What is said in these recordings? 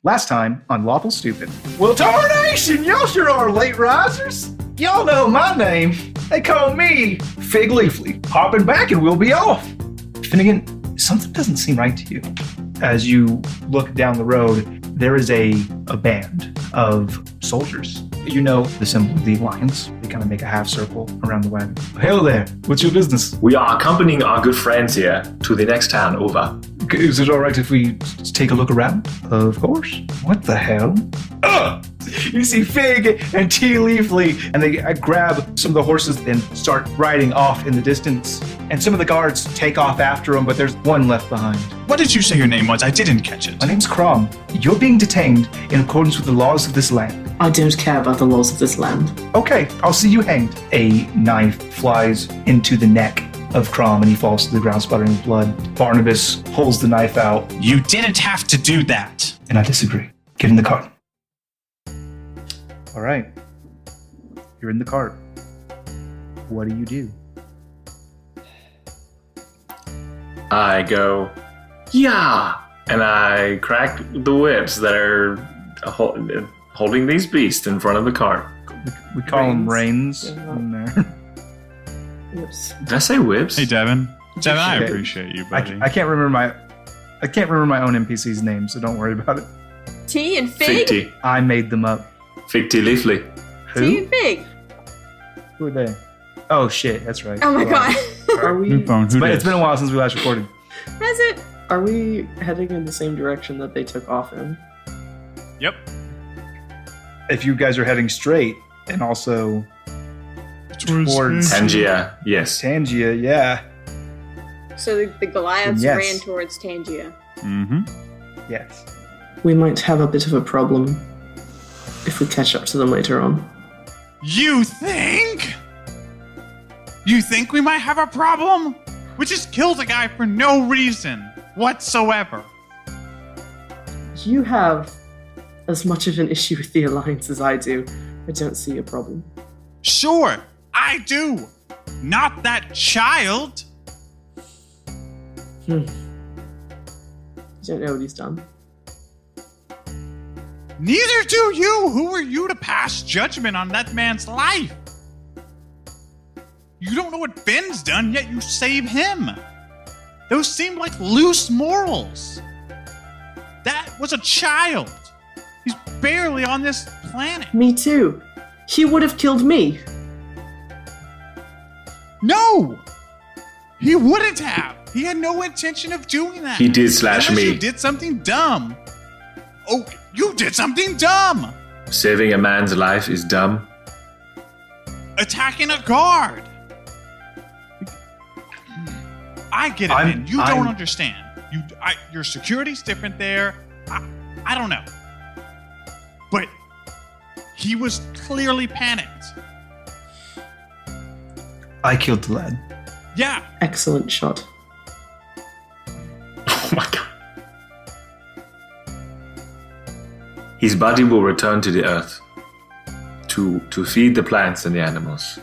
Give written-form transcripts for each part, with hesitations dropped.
Last time on Lawful Stupid. Well, tarnation, y'all sure are late risers. Y'all know my name. They call me Fig Leafly. Hopping back and we'll be off. Finnegan, something doesn't seem right to you. As you look down the road, there is a band of soldiers. You know the symbol of the Alliance. They kind of make a half circle around the wagon. Hello there. What's your business? We are accompanying our good friends here to the next town over. Is it all right if we take a look around? Of course. What the hell? You see Fig and Tea Leafly, and they grab some of the horses and start riding off in the distance. And some of the guards take off after them, but there's one left behind. What did you say your name was? I didn't catch it. My name's Crom. You're being detained in accordance with the laws of this land. I don't care about the laws of this land. Okay, I'll see you hanged. A knife flies into the neck of Crom and he falls to the ground sputtering with blood. Barnabas pulls the knife out. You didn't have to do that. And I disagree. Get in the cart. All right. You're in the cart. What do? I go, yeah, and I crack the whips that are holding these beasts in front of the cart. We call them reins in there. Oops. Did I say whips? Hey, Devin. Devin, I Okay. appreciate you, buddy. I can't remember my own NPC's name, so don't worry about it. Tea and Fig? Tea. I made them up. Fig Tea Leafly. Tea Who? and Fig. Who are they? Oh shit, that's right. Oh my god. Are New we phone. Who But dis? it's been a while since we last recorded. Has it? are we heading in the same direction that they took off in? Yep. If you guys are heading straight and also towards Tangia, yes. Tangia, yeah. So the Goliaths Yes. ran towards Tangia. Mm-hmm. Yes. We might have a bit of a problem if we catch up to them later on. You think? You think we might have a problem? We just killed a guy for no reason whatsoever. You have as much of an issue with the Alliance as I do. I don't see a problem. Sure, I do. Not that child. You don't know what he's done. Neither do you. Who are you to pass judgment on that man's life? You don't know what Ben's done, yet you save him. Those seem like loose morals. That was a child. He's barely on this planet. Me too. He would have killed me. No! He wouldn't have. He had no intention of doing that. He did slash Unless me. You did something dumb. Oh, you did something dumb. Saving a man's life is dumb. Attacking a guard. I get it, man. You don't understand. Your security's different there. I don't know. But he was clearly panicked. I killed the lad. Yeah. Excellent shot. Oh my god. His body will return to the earth to feed the plants and the animals.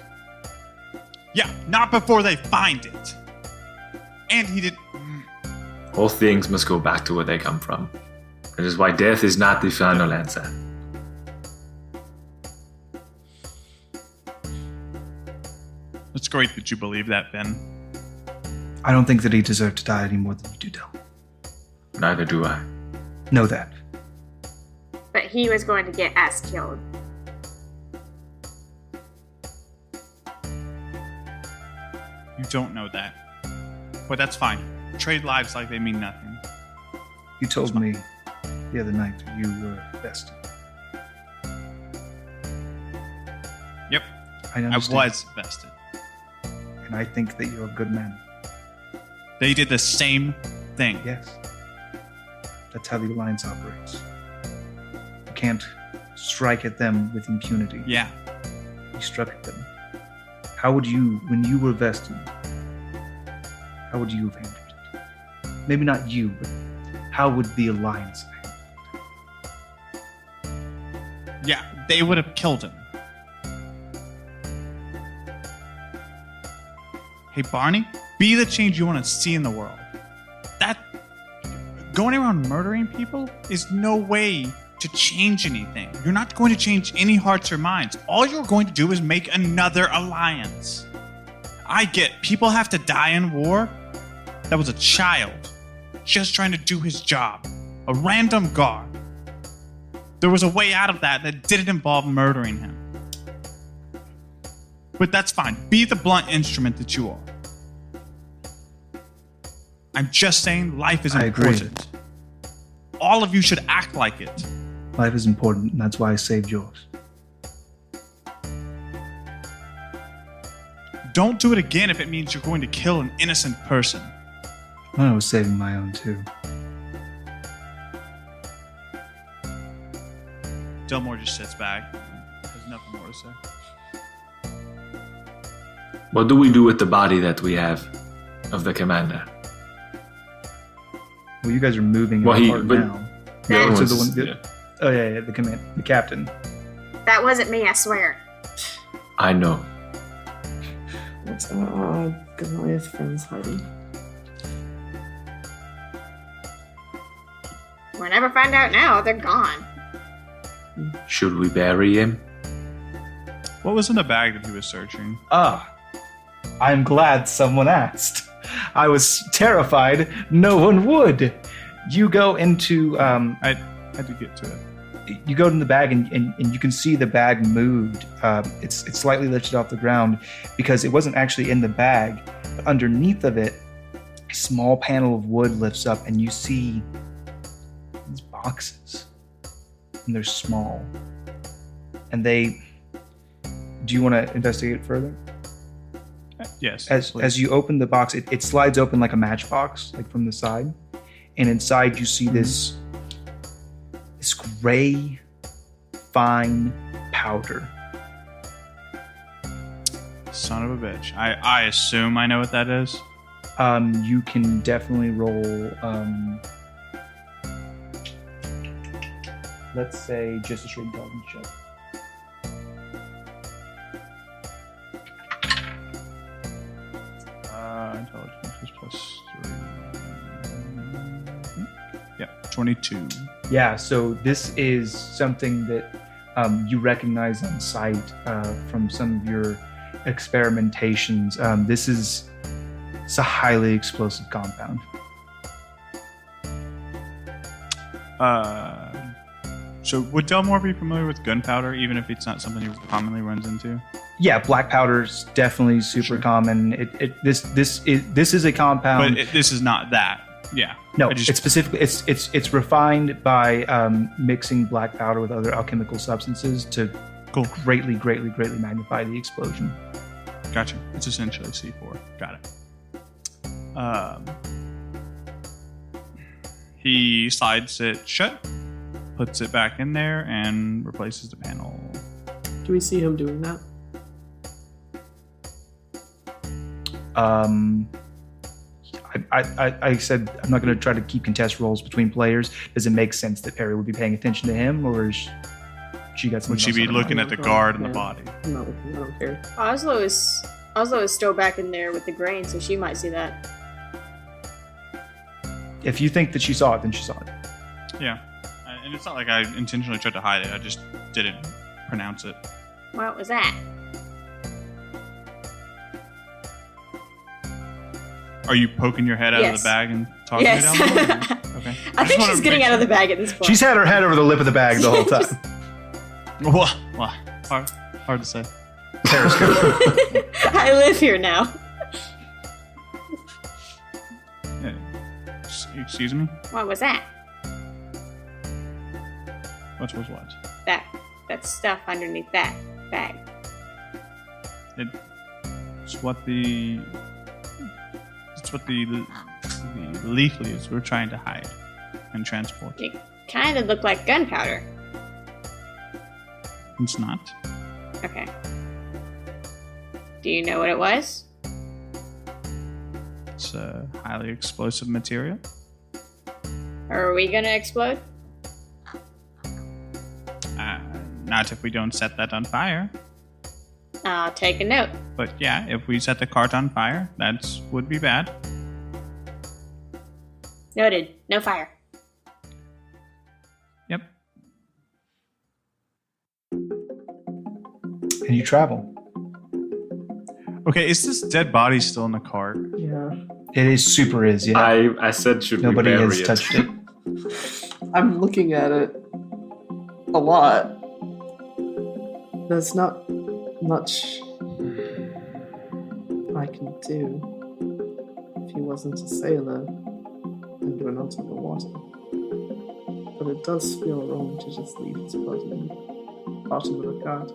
Yeah, not before they find it. And he did. All things must go back to where they come from. That is why death is not the final answer. It's great that you believe that, Ben. I don't think that he deserved to die any more than you do, Del. Neither do I. Know that. But he was going to get us killed. You don't know that. But that's fine. Trade lives like they mean nothing. You told me the other night that you were vested. Yep, I I understand. was vested. And I think that you're a good man. They did the same thing. Yes. That's how the Alliance operates. You can't strike at them with impunity. Yeah. You struck at them. How would you, when you were vested, how would you have handled it? Maybe not you, but how would the Alliance handle it? Yeah, they would have killed him. Hey, Barney, be the change you want to see in the world. going around murdering people is no way to change anything. You're not going to change any hearts or minds. All you're going to do is make another alliance. I get people have to die in war. That was a child just trying to do his job. A random guard. There was a way out of that didn't involve murdering him. But that's fine. Be the blunt instrument that you are. I'm just saying life is important. All of you should act like it. Life is important, and that's why I saved yours. Don't do it again if it means you're going to kill an innocent person. I was saving my own, too. Delmor just sits back. Has nothing more to say. What do we do with the body that we have of the commander? Well, you guys are moving Well, apart now. The other So one's- the one, oh yeah, the captain. That wasn't me, I swear. I know. What's Goliath friends hiding? We'll never find out now. They're gone. Should we bury him? What was in the bag that he was searching? I'm glad someone asked. I was terrified no one would. You go into I had to get to it. you go in the bag and you can see the bag moved. It's slightly lifted off the ground because it wasn't actually in the bag. But underneath of it, a small panel of wood lifts up and you see these boxes. And they're small. And do you want to investigate further? Yes. As you open the box, it slides open like a matchbox, like from the side. And inside you see this gray, fine powder. Son of a bitch. I assume I know what that is. You can definitely roll, let's say, just a straight intelligence check. Intelligence is +3. Yep, 22. Yeah, so this is something that you recognize on sight from some of your experimentations. It's a highly explosive compound. So would Delmor be familiar with gunpowder, even if it's not something he commonly runs into? Yeah, black powder's definitely super common. This is a compound. But this is not that. Yeah. No, it's specifically it's refined by mixing black powder with other alchemical substances to greatly magnify the explosion. Gotcha. It's essentially C4. Got it. He slides it shut, puts it back in there, and replaces the panel. Do we see him doing that? I said I'm not going to try to keep contest rolls between players. Does it make sense that Perry would be paying attention to him, or is she got something? Would she be looking at the guard and the body? I'm not looking. I don't care. Oslo is still back in there with the grain, so she might see that. If you think that she saw it, then she saw it. Yeah. And it's not like I intentionally tried to hide it. I just didn't pronounce it. What was that? Are you poking your head out of the bag and talking Yes. to me down there? Okay. I think she's getting out of the bag at this point. She's had her head over the lip of the bag the whole time. Well, hard to say. Periscope. I live here now. Yeah. Excuse me? What was that? What was what? That stuff underneath that bag. It's what the leaf leaves we're trying to hide and transport. It kind of looked like gunpowder. It's not. Okay. Do you know what it was? It's a highly explosive material. Are we gonna explode? Not if we don't set that on fire. I'll take a note. But yeah, if we set the cart on fire, that would be bad. Noted. No fire. and you travel. Okay, is this dead body still in the cart? Yeah. It is super is, yeah. I said should Nobody we bury has it? touched it. I'm looking at it a lot. There's not much I can do if he wasn't a sailor and we're not on the water. But it does feel wrong to just leave his body in the bottom of the cart.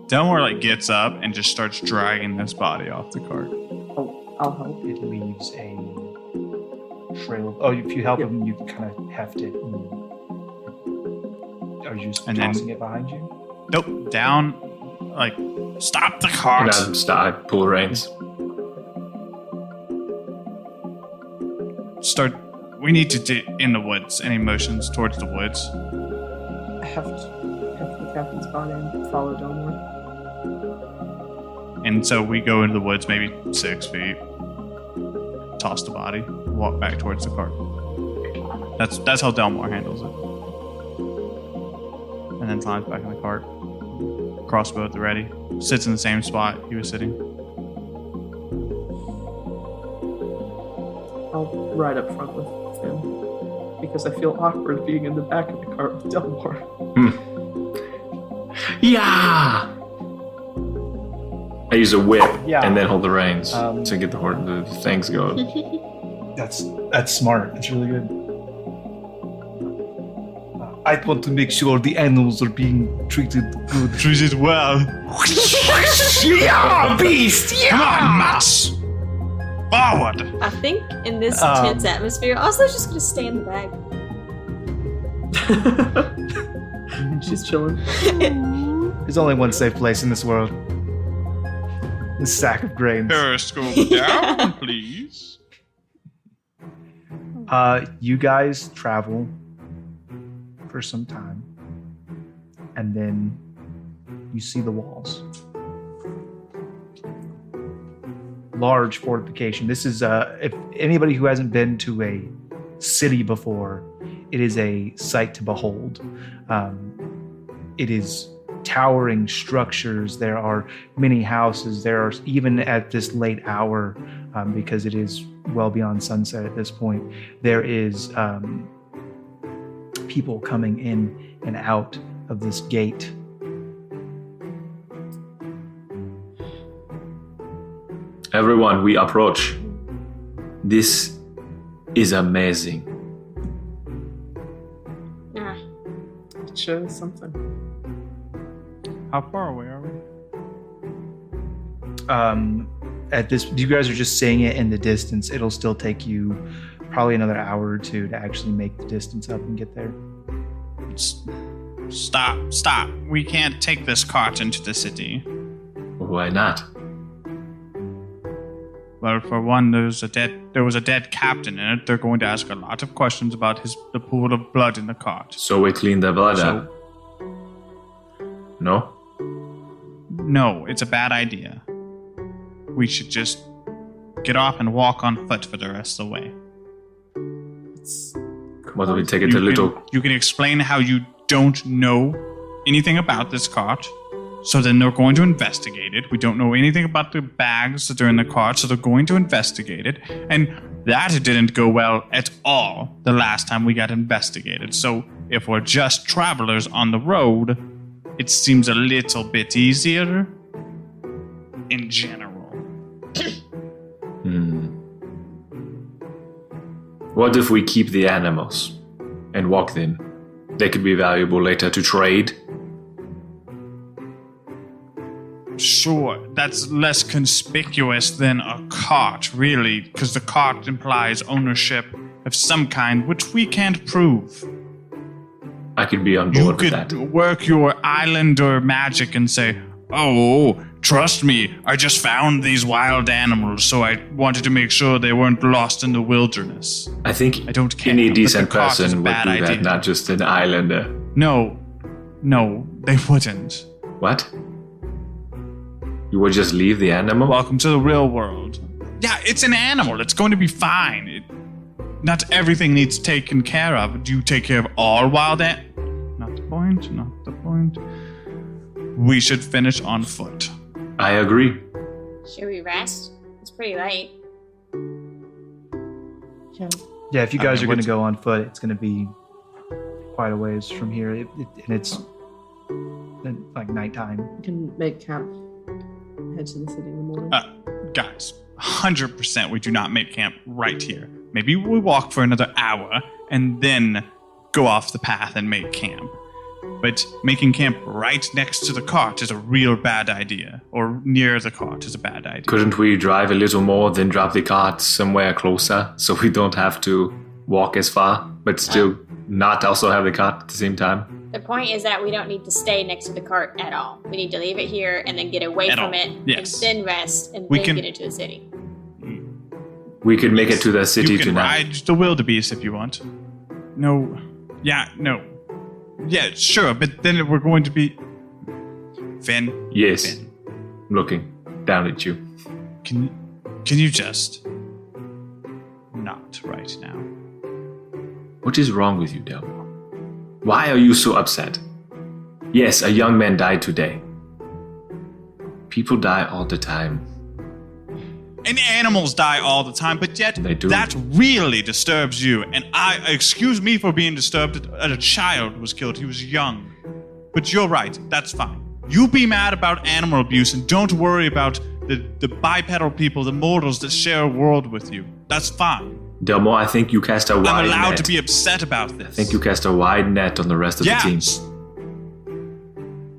Delmor gets up and just starts dragging this body off the cart. Oh, I'll help. It leaves a trail. Oh, if you help him, you kind of heft it. Are you just tossing it behind you? Nope, down. Stop the And cart. I pull reins. We need to do in the woods. Any motions towards the woods? Heft the captain's body and follow Delmor. And so we go into the woods, maybe 6 feet. Toss the body, walk back towards the cart. That's how Delmor handles it. And then climbs back in the cart. Crossbow at the ready. Sits in the same spot he was sitting. I'll ride up front with him because I feel awkward being in the back of the cart with Delmor. Yeah! I use a whip Yeah. and then hold the reins to get the things going. That's smart. That's really good. I want to make sure the animals are being treated good. Treated well. Yeah, beast! Come on, Mats! Forward! I think in this tense atmosphere, Oslo's just gonna stay in the bag. She's chilling. There's only one safe place in this world. This sack of grains. Periscope down, please. You guys travel for some time, and then you see the walls. Large fortification. This is if anybody who hasn't been to a city before, it is a sight to behold. It is towering structures. There are many houses. There are, even at this late hour, because it is well beyond sunset at this point, there is people coming in and out of this gate. Everyone, we approach. This is amazing. It sure is something. How far away are we? At this, you guys are just seeing it in the distance. It'll still take you probably another hour or two to actually make the distance up and get there. Stop. We can't take this cart into the city. Why not? Well, for one, there was a dead captain in it. They're going to ask a lot of questions about the pool of blood in the cart. So we clean the blood out? No? No, it's a bad idea. We should just get off and walk on foot for the rest of the way. What do we take it to little? You can explain how you don't know anything about this cart. So then they're going to investigate it. We don't know anything about the bags that are in the cart, so they're going to investigate it. And that didn't go well at all the last time we got investigated. So if we're just travelers on the road, it seems a little bit easier in general. What if we keep the animals and walk them? They could be valuable later to trade. Sure, that's less conspicuous than a cart, really, because the cart implies ownership of some kind, which we can't prove. I could be on You board with could that. work your islander magic and say, oh, trust me, I just found these wild animals, so I wanted to make sure they weren't lost in the wilderness. I think I don't care, any but decent the cart is a person would do bad that, idea. not just an islander. No, they wouldn't. What? You would just leave the animal? Welcome to the real world. Yeah, it's an animal. It's going to be fine. Not everything needs taken care of. Do you take care of all wild animals? point, not the point. We should finish on foot. I agree. Should we rest? It's pretty late. Yeah, if you guys are going to what's- go on foot, it's going to be quite a ways from here, and it's like nighttime. You can make camp, head to the city in the morning. Guys, 100% we do not make camp right here. Maybe we walk for another hour and then go off the path and make camp. But making camp right next to the cart is a real bad idea. Or near the cart is a bad idea. Couldn't we drive a little more, then drop the cart somewhere closer so we don't have to walk as far, but still not also have the cart at the same time? The point is that we don't need to stay next to the cart at all. We need to leave it here and then get away At from all. it, Yes. and then rest, and We then can- get into the city. We could make it to the city You can tonight. ride the wildebeest if you want. No. Yeah, no. Yeah, sure, but then we're going to be... Finn? Yes. Finn, I'm looking down at you. can you just... Not right now. What is wrong with you, Delmor? Why are you so upset? Yes, a young man died today. People die all the time. And animals die all the time, but yet They do. that really disturbs you. And excuse me for being disturbed that a child was killed. He was young. But you're right, that's fine. You be mad about animal abuse and don't worry about the bipedal people, the mortals that share a world with you. That's fine. Delmor, I think you cast a wide I'm allowed net. to be upset about this. I think you cast a wide net on the rest of the team.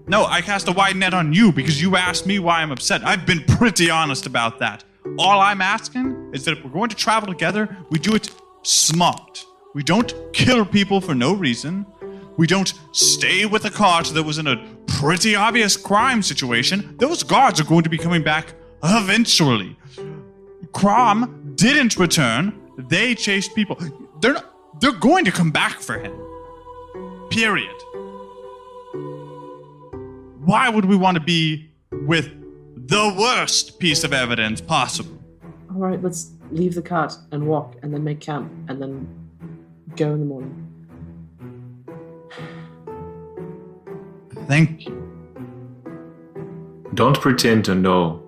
No, I cast a wide net on you because you asked me why I'm upset. I've been pretty honest about that. All I'm asking is that if we're going to travel together, we do it smart. We don't kill people for no reason. We don't stay with a cart that was in a pretty obvious crime situation. Those guards are going to be coming back eventually. Crom didn't return. They chased people. They're going to come back for him. Period. Why would we want to be with the worst piece of evidence possible? All right, let's leave the cart and walk, and then make camp, and then go in the morning. Thank you. Don't pretend to know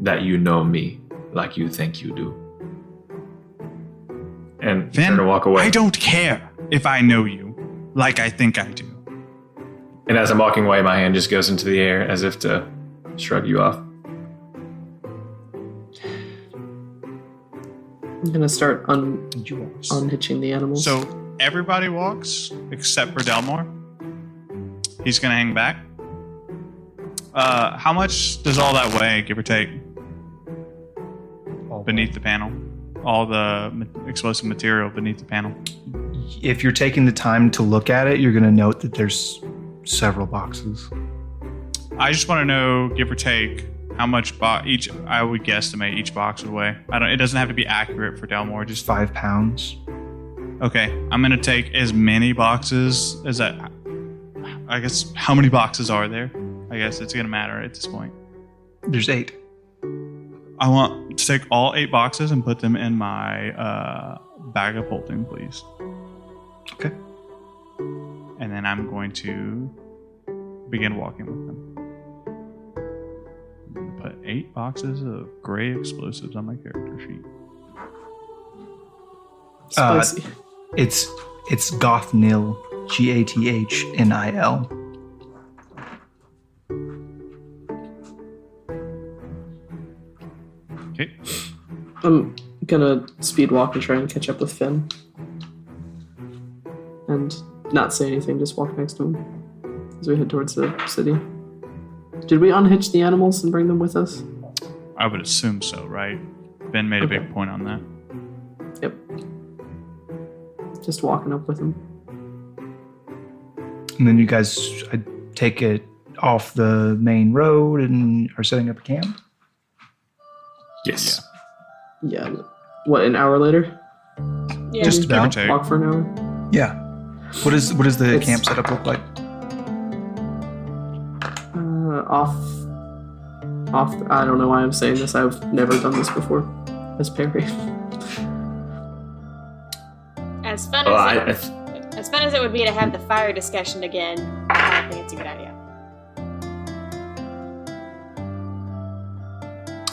that you know me like you think you do. And Finn, turn to walk away. I don't care if I know you like I think I do. And as I'm walking away, my hand just goes into the air as if to shrug you off. I'm gonna start unhitching the animals. So everybody walks except for Delmor. He's gonna hang back. How much does all that weigh, give or take, beneath the panel? All the explosive material beneath the panel. If you're taking the time to look at it, you're going to note that there's several boxes. I just want to know, give or take, how much each. I would guesstimate each box would weigh. It doesn't have to be accurate for Delmor. Just 5 pounds. okay. I'm gonna take as many boxes as that. I guess how many boxes are there? I guess it's gonna matter at this point. There's 8. I want to take all 8 boxes and put them in my bag of holding, please. Okay. And then I'm going to begin walking with them. Put 8 boxes of gray explosives on my character sheet. Spicy. It's Gothnil, Gathnil. Okay. I'm gonna speed walk and try and catch up with Finn. And not say anything, just walk next to him as we head towards the city. Did we unhitch the animals and bring them with us? I would assume so, right? Ben made a big point on that. Yep. Just walking up with him. And then you guys take it off the main road and are setting up a camp? Yes. Yeah. What, an hour later? Yeah. Just Give or about. take. Walk for an hour? Yeah. What does the It's- camp setup look like? Off. I don't know why I'm saying this. I've never done this before. As Perry. As fun Well, as As fun as it would be to have the fire discussion again, I don't think it's a good idea.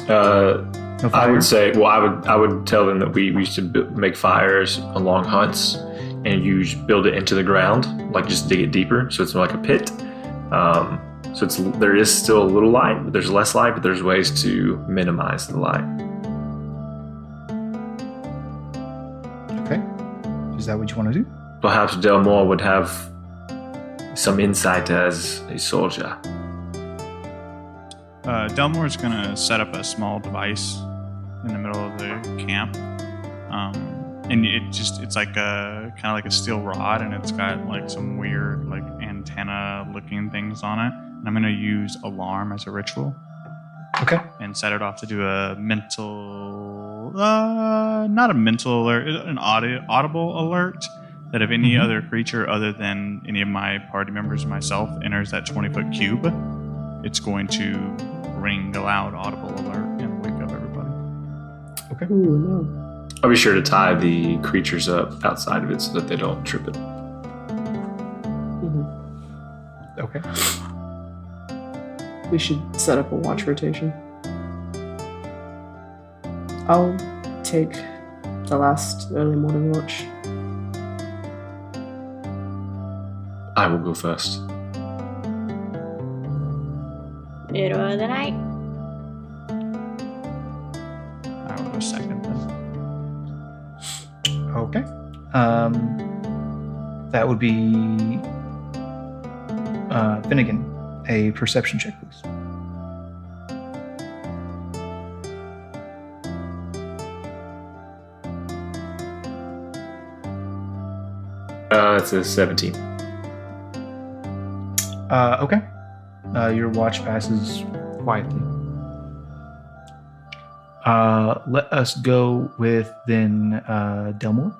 No I fire? would say, well, I would tell them that we should make fires along huts, and you build it into the ground, like just dig it deeper, so it's more like a pit. So there is still a little light, but there's less light, but there's ways to minimize the light. Okay. Is that what you want to do? Perhaps Delmor would have some insight as a soldier. Delmor's gonna set up a small device in the middle of the camp, and it's like a kind of like a steel rod, and it's got like some weird like antenna looking things on it. And I'm gonna use alarm as a ritual. Okay. And set it off to do a mental, not a mental alert, an audible alert that if any other creature other than any of my party members or myself enters that 20-foot cube, it's going to ring a loud audible alert and wake up everybody. Okay. Ooh, no. I'll be sure to tie the creatures up outside of it so that they don't trip it. Okay. We should set up a watch rotation. I'll take the last early morning watch. I will go first. Middle of the night. I will go second then. Okay. That would be Finnegan. A perception check, please. It's a 17. Okay. Your watch passes quietly. Let us go with then Delmor.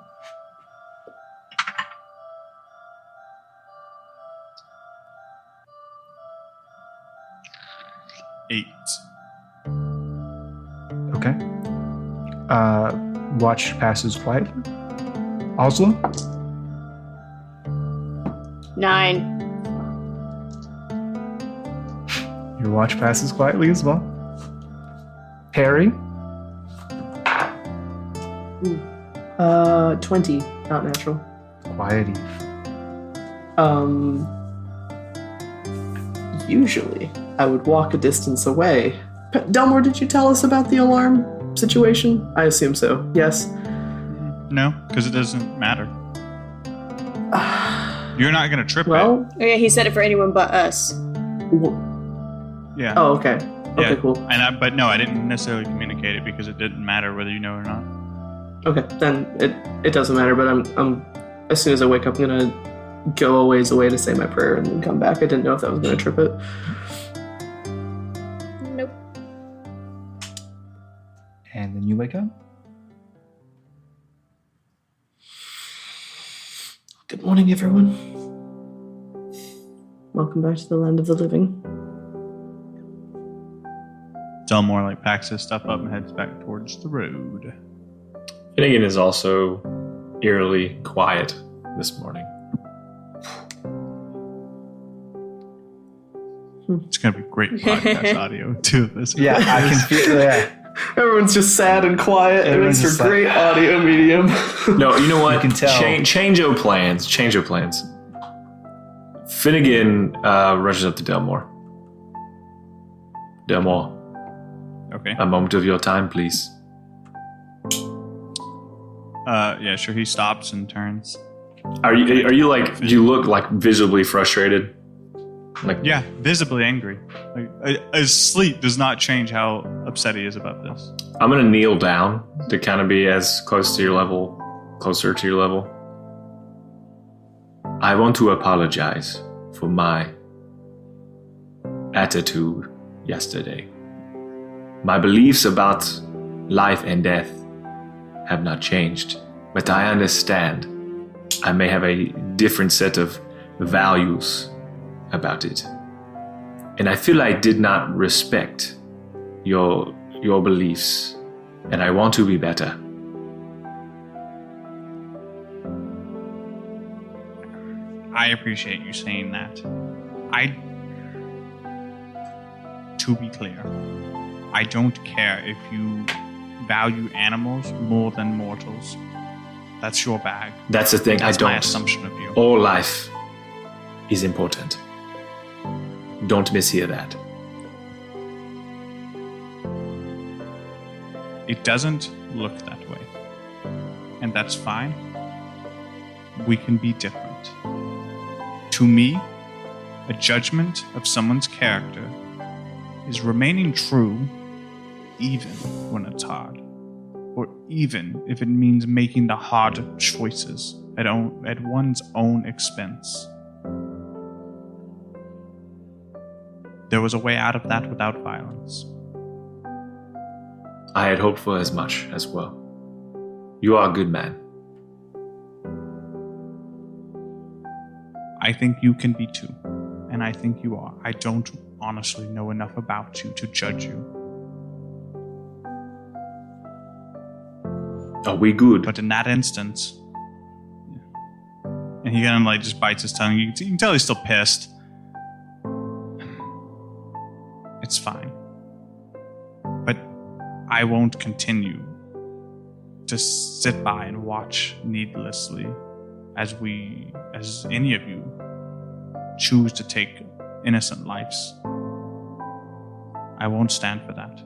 Eight. Okay. Watch passes quietly. Oslo. 9. Your watch passes quietly as well. Harry. 20, not natural. Quiety. Usually, I would walk a distance away. Delmor, did you tell us about the alarm situation? I assume so. Yes. No, because it doesn't matter. You're not gonna trip Well, Oh yeah, he said it for anyone but us. w- it. Yeah. oh, okay. Okay, Yeah. cool. But no, I didn't necessarily communicate it because it didn't matter whether you know or not. Okay, then it doesn't matter. But I'm as soon as I wake up, I'm gonna go a ways away to say my prayer and then come back. I didn't know if that was gonna trip it. Nope. And then you wake up. Good morning, everyone. Welcome back to the land of the living. Delmor like packs his stuff up and heads back towards the road. Finnegan is also eerily quiet this morning. It's gonna be great podcast audio too. This Yeah, I can feel. Yeah. Everyone's just sad and quiet. Everyone's It makes just for great audio medium. No, you know what? You can tell. Change your plans. Change your plans. Finnegan rushes up to Delmor. Delmor, Okay. a moment of your time, please. Yeah, sure. He stops and turns. Are you like? Do you look like visibly frustrated? Like, Yeah, visibly angry. Like, his sleep does not change how upset he is about this. I'm gonna kneel down to kind of be as close to your level, closer to your level. I want to apologize for my attitude yesterday. My beliefs about life and death have not changed, but I understand I may have a different set of values about it. And I feel I did not respect your beliefs, and I want to be better. I appreciate you saying that. To be clear, I don't care if you value animals more than mortals. That's your bag. That's the thing. That's I don't. my assumption of you. All life is important. Don't mishear that. It doesn't look that way. And that's fine. We can be different. To me, a judgment of someone's character is remaining true even when it's hard. Or even if it means making the hard choices at one's own expense. There was a way out of that without violence. I had hoped for as much as well. You are a good man. I think you can be too. And I think you are. I don't honestly know enough about you to judge you. Are we good? But in that instance... And he kind of like just bites his tongue. You can tell he's still pissed. It's fine. But I won't continue to sit by and watch needlessly as any of you choose to take innocent lives. I won't stand for that.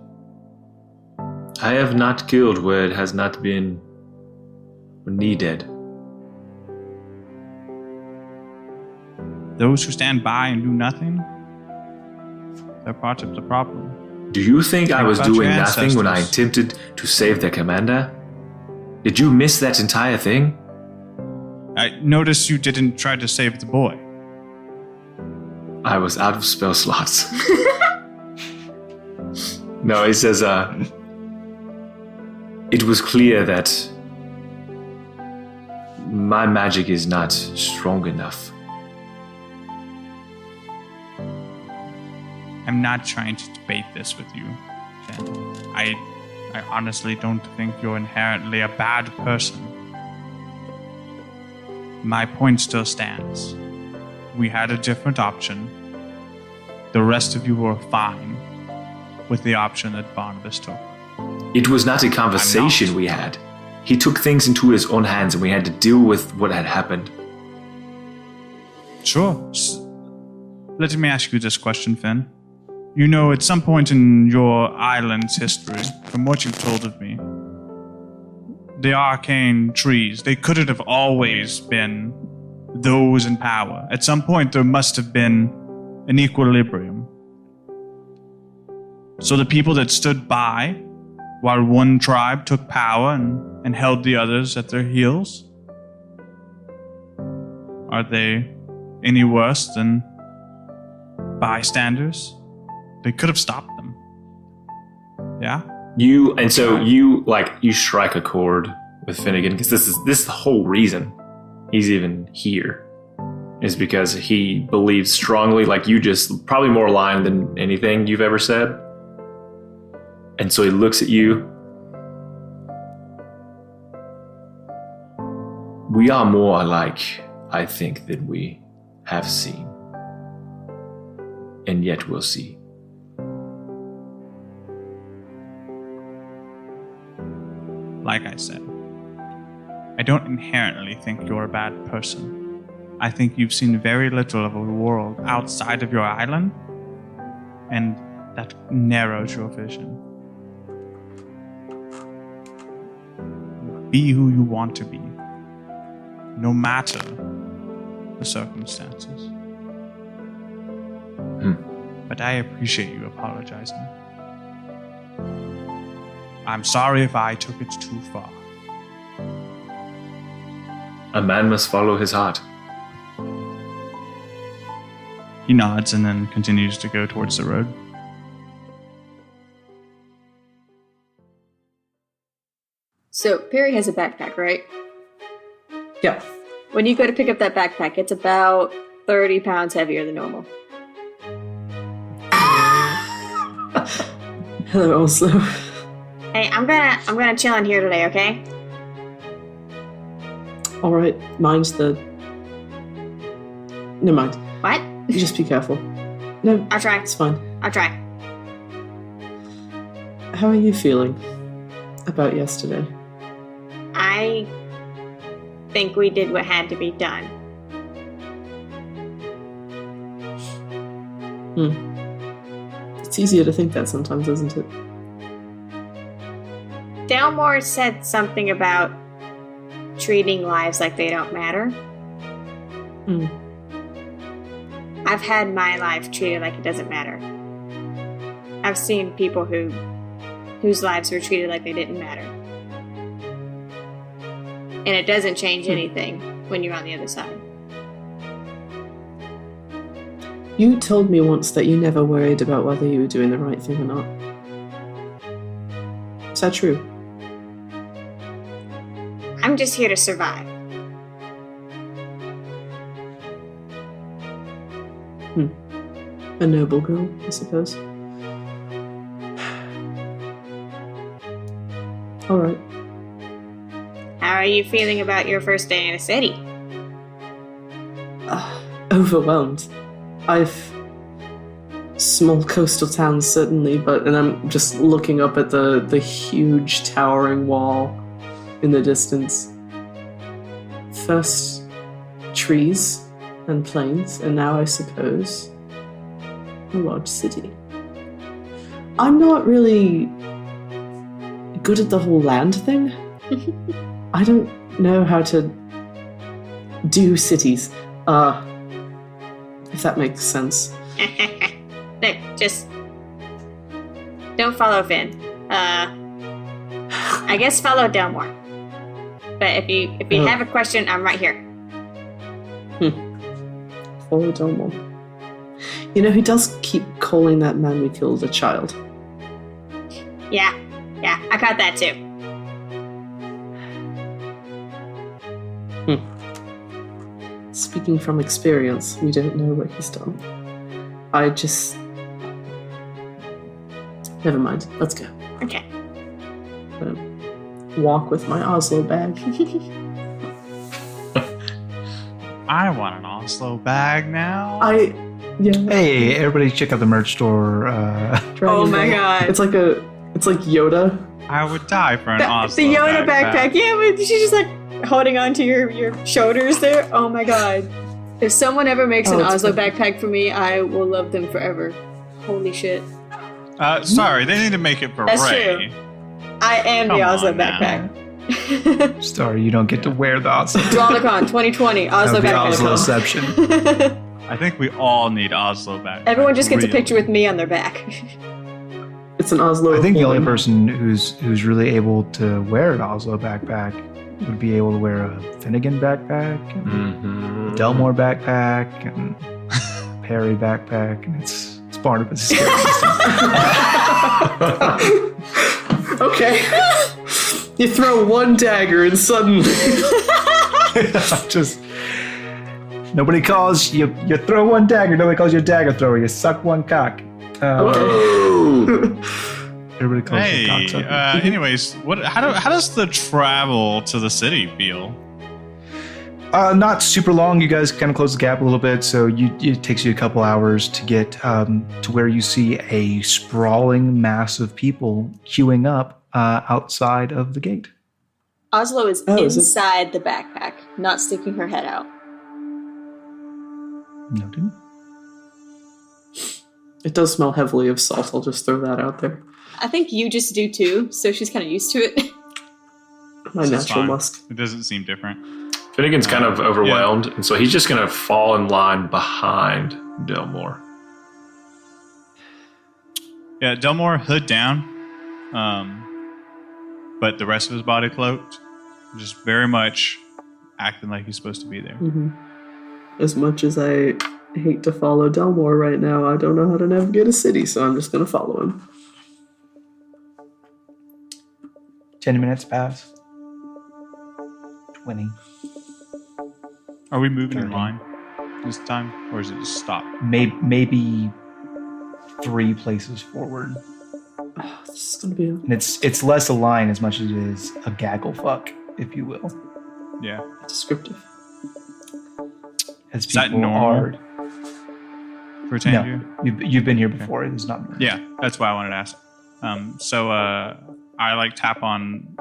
I have not killed where it has not been needed. Those who stand by and do nothing, they're part of the problem. Do you think I was about your doing nothing when I ancestors. attempted to save the commander? Did you miss that entire thing? I noticed you didn't try to save the boy. I was out of spell slots. No, it says, it was clear that my magic is not strong enough. I'm not trying to debate this with you, Jen. I honestly don't think you're inherently a bad person. My point still stands. We had a different option. The rest of you were fine with the option that Branabus took. It was not a conversation we had. He took things into his own hands and we had to deal with what had happened. Sure. Let me ask you this question, Finn. You know, at some point in your island's history, from what you've told of me, the arcane trees, they couldn't have always been those in power. At some point, there must have been an equilibrium. So the people that stood by while one tribe took power and held the others at their heels, are they any worse than bystanders? They could have stopped them. Yeah? You strike a chord with Finnegan, because this is the whole reason he's even here. Is because he believes strongly, like you just, probably more aligned than anything you've ever said. And so he looks at you. We are more alike, I think, than we have seen. And yet we'll see. Like I said, I don't inherently think you're a bad person. I think you've seen very little of a world outside of your island, and that narrows your vision. Be who you want to be, no matter the circumstances. But I appreciate you apologizing. I'm sorry if I took it too far. A man must follow his heart. He nods and then continues to go towards the road. So, Perry has a backpack, right? Yeah. When you go to pick up that backpack, it's about 30 pounds heavier than normal. Hello, also. Hey, I'm gonna chill in here today, okay? Alright, mine's the Never mind. What? You just be careful. No, I'll try. it's fine. I'll try. How are you feeling about yesterday? I think we did what had to be done. It's easier to think that sometimes, isn't it? Delmor said something about treating lives like they don't matter. I've had my life treated like it doesn't matter. I've seen people whose lives were treated like they didn't matter. And it doesn't change anything when you're on the other side. You told me once that you never worried about whether you were doing the right thing or not. Is that true? I'm just here to survive. A noble girl, I suppose. Alright. How are you feeling about your first day in a city? Overwhelmed. Small coastal towns, certainly, and I'm just looking up at the huge towering wall in the distance. First, trees and plains, and now, I suppose, a large city. I'm not really good at the whole land thing. I don't know how to do cities, if that makes sense. No, just don't follow Finn. I guess follow Delmor. But if you have a question, I'm right here. Follow Delmor. You know, he does keep calling that man we killed a child. Yeah, I caught that too. Speaking from experience, we don't know what he's done. I just... Never mind. Let's go. Okay. Walk with my Oslo bag. I want an Oslo bag now. Yeah. Hey, everybody check out the merch store. Oh my god. It's like Yoda. I would die for an Oslo The Yoda backpack. Yeah, but she's just like holding onto your shoulders there. Oh my god. If someone ever makes an Oslo backpack for me, I will love them forever. Holy shit. Sorry, they need to make it for That's Ray. true. I am Come the Oslo on now. backpack. Sorry, you don't get to wear the Oslo. Drawnicon 2020, Oslo backpack. Osloception. I think we all need Oslo backpacks. Everyone just gets a Really. picture with me on their back. It's an Oslo. I think the only woman. person who's really able to wear an Oslo backpack would be able to wear a Finnegan backpack, and a Delmor backpack, and Perry backpack, and it's Barnabas. Okay. You throw one dagger and suddenly... Just nobody calls you. You throw one dagger. Nobody calls you a dagger thrower. You suck one cock. Everybody calls you a Hey, cocksucker. anyways, how does the travel to the city feel? Not super long. You guys kind of close the gap a little bit, so it takes you a couple hours to get to where you see a sprawling mass of people queuing up outside of the gate. Oslo is Oh, is it? inside the backpack, not sticking her head out. Noted. It does smell heavily of salt, I'll just throw that out there. I think you just do too, so she's kind of used to it. My This is natural fine. musk. It doesn't seem different. Finnegan's kind of overwhelmed, and so he's just going to fall in line behind Delmor. Yeah, Delmor hood down, but the rest of his body cloaked, just very much acting like he's supposed to be there. Mm-hmm. As much as I hate to follow Delmor right now, I don't know how to navigate a city, so I'm just going to follow him. 10 minutes pass. 20. Are we moving in 30. line this time, or is it just stop? Maybe 3 places forward. Oh, this is going to be... And it's less a line as much as it is a gaggle fuck, if you will. Yeah. descriptive. as Is that people normal? are. For Tangier? No, you've been here before. It is not. Yeah, that's why I wanted to ask. So I like tap on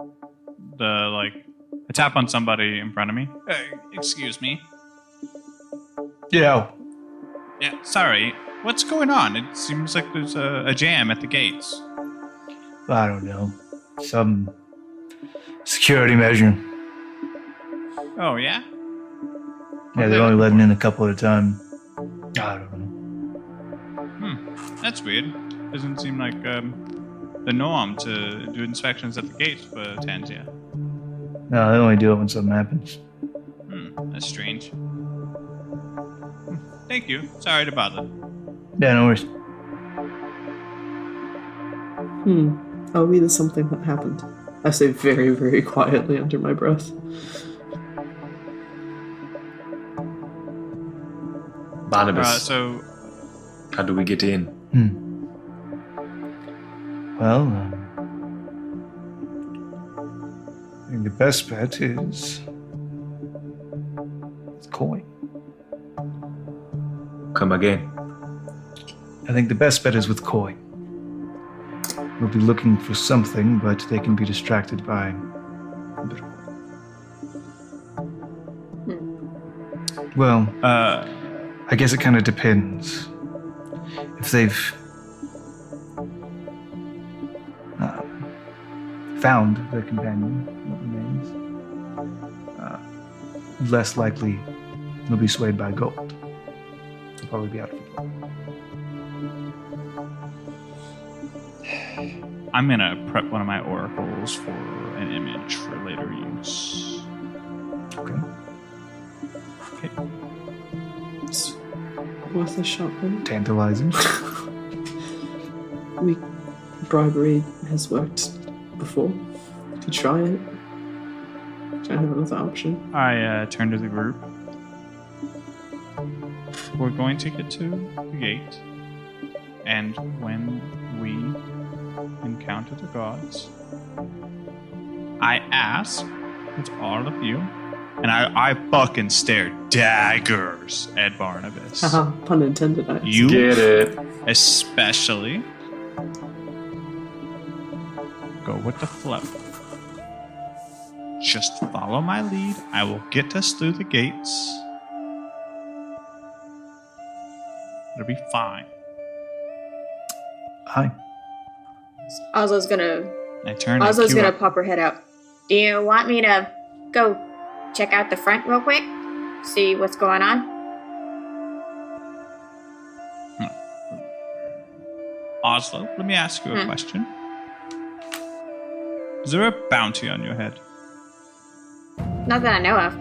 I tap on somebody in front of me. Excuse me. Yeah. Yeah, sorry. What's going on? It seems like there's a jam at the gates. I don't know. Some security measure. Oh, yeah? Yeah, they're only letting in a couple at a time. I don't know. That's weird. Doesn't seem like the norm to do inspections at the gates for Tangier. No, they only do it when something happens. That's strange. Thank you. Sorry to bother. Yeah, no worries. Oh, there's something that happened. I say very, very quietly under my breath. Barnabas, So, how do we get in? Well, I think the best bet is coin. Come again. I think the best bet is with coin. We'll be looking for something, but they can be distracted by a bit of Well, I guess it kind of depends. If they've found their companion, what remains, less likely they'll be swayed by gold. They'll probably be out of it. I'm going to prep one of my oracles for an image for later use. Okay. It's worth a shot, then. Tantalizing. Bribery has worked before. Could try it. Don't have another option. I turn to the group. We're going to get to the gate, and when we encounter the gods, I ask, it's all of you, and I fucking stare daggers at Barnabas. Haha, pun intended. You Get it. especially go with the flow. Just follow my lead. I will get us through the gates. It'll be fine. Hi. Ozlo's gonna pop her head out. Do you want me to go check out the front real quick? See what's going on? Oslo, let me ask you a question. Is there a bounty on your head? Not that I know of.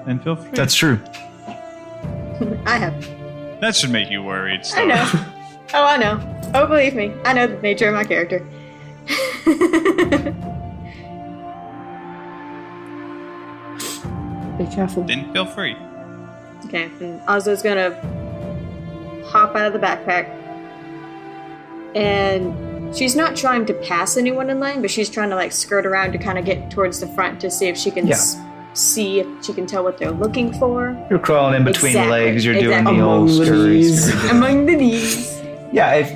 Then feel free. That's true. I have. That should make you worried. So. I know. Oh, I know. Oh, believe me. I know the nature of my character. Be careful. Then feel free. Okay, and Ozlo's gonna hop out of the backpack. And she's not trying to pass anyone in line, but she's trying to skirt around to kind of get towards the front to see if she can see if she can tell what they're looking for. You're crawling in between legs. You're doing the Among old the scurry. knees. Among the knees. Yeah,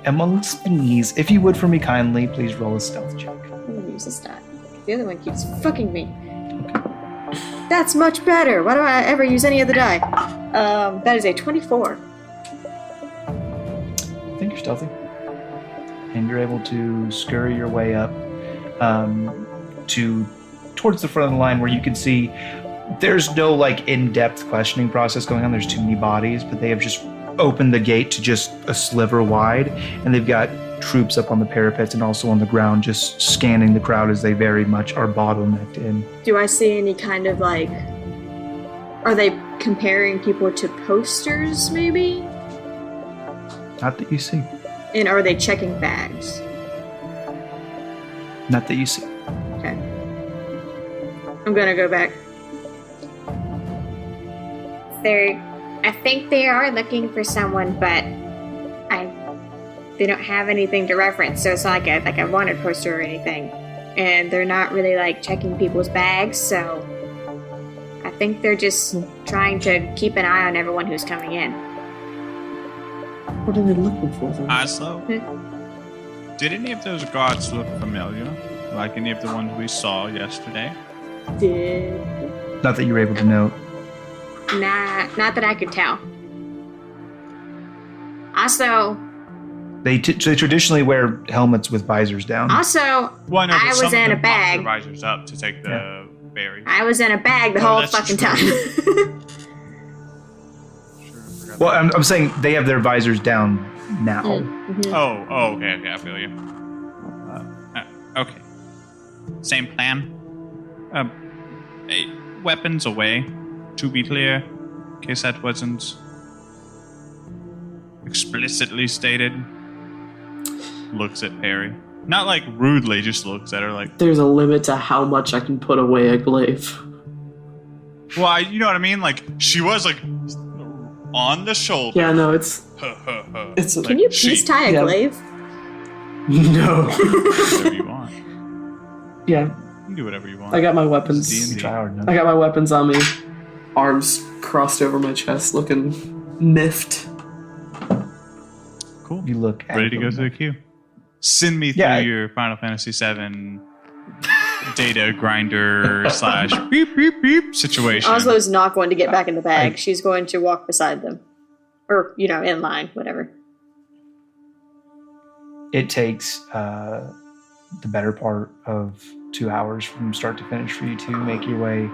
amongst the knees. If you would, for me kindly, please roll a stealth check. I'm gonna use a stat. The other one keeps fucking me. That's much better. Why do I ever use any of the die? That is a 24. I think you're stealthy. And you're able to scurry your way up towards the front of the line where you can see there's no in-depth questioning process going on. There's too many bodies, but they have just opened the gate to just a sliver wide, and they've got troops up on the parapets and also on the ground just scanning the crowd as they very much are bottlenecked in. Do I see any kind of are they comparing people to posters maybe? Not that you see. And are they checking bags? Not that you see. Okay. I'm gonna go back. I think they are looking for someone, but they don't have anything to reference, so it's not like a wanted poster or anything. and they're not really like checking people's bags, so I think they're just trying to keep an eye on everyone who's coming in. What are they looking for then? Oslo? Did any of those guards look familiar? Like any of the ones we saw yesterday? Not that you were able to note. Nah, not that I could tell. Also, They traditionally wear helmets with visors down. Well, I know, I but some was of in them a pop bag. their visors up to take the berries. I was in a bag the whole that's fucking true. time. Well, I'm saying they have their visors down now. Oh, okay, I feel you. Okay. Same plan. Weapons away, to be clear, in case that wasn't explicitly stated. Looks at Perry. Not like rudely, just looks at her like... There's a limit to how much I can put away a glaive. Well, you know what I mean? Like, she was like on the shoulder. Yeah, no, it's... It's Like, Can you peace tie a Yeah. glaive? No. whatever you want. Yeah, You can do whatever you want. I got my It's weapons. D&D. Try hard enough. I got my weapons on me. Arms crossed over my chest, looking miffed. Cool. You look Ready to go through the queue. Send me through Yeah. your Final Fantasy VII data grinder / beep beep beep situation. Oslo's not going to get back in the bag. She's going to walk beside them. Or, in line, whatever. It takes the better part of 2 hours from start to finish for you to make your way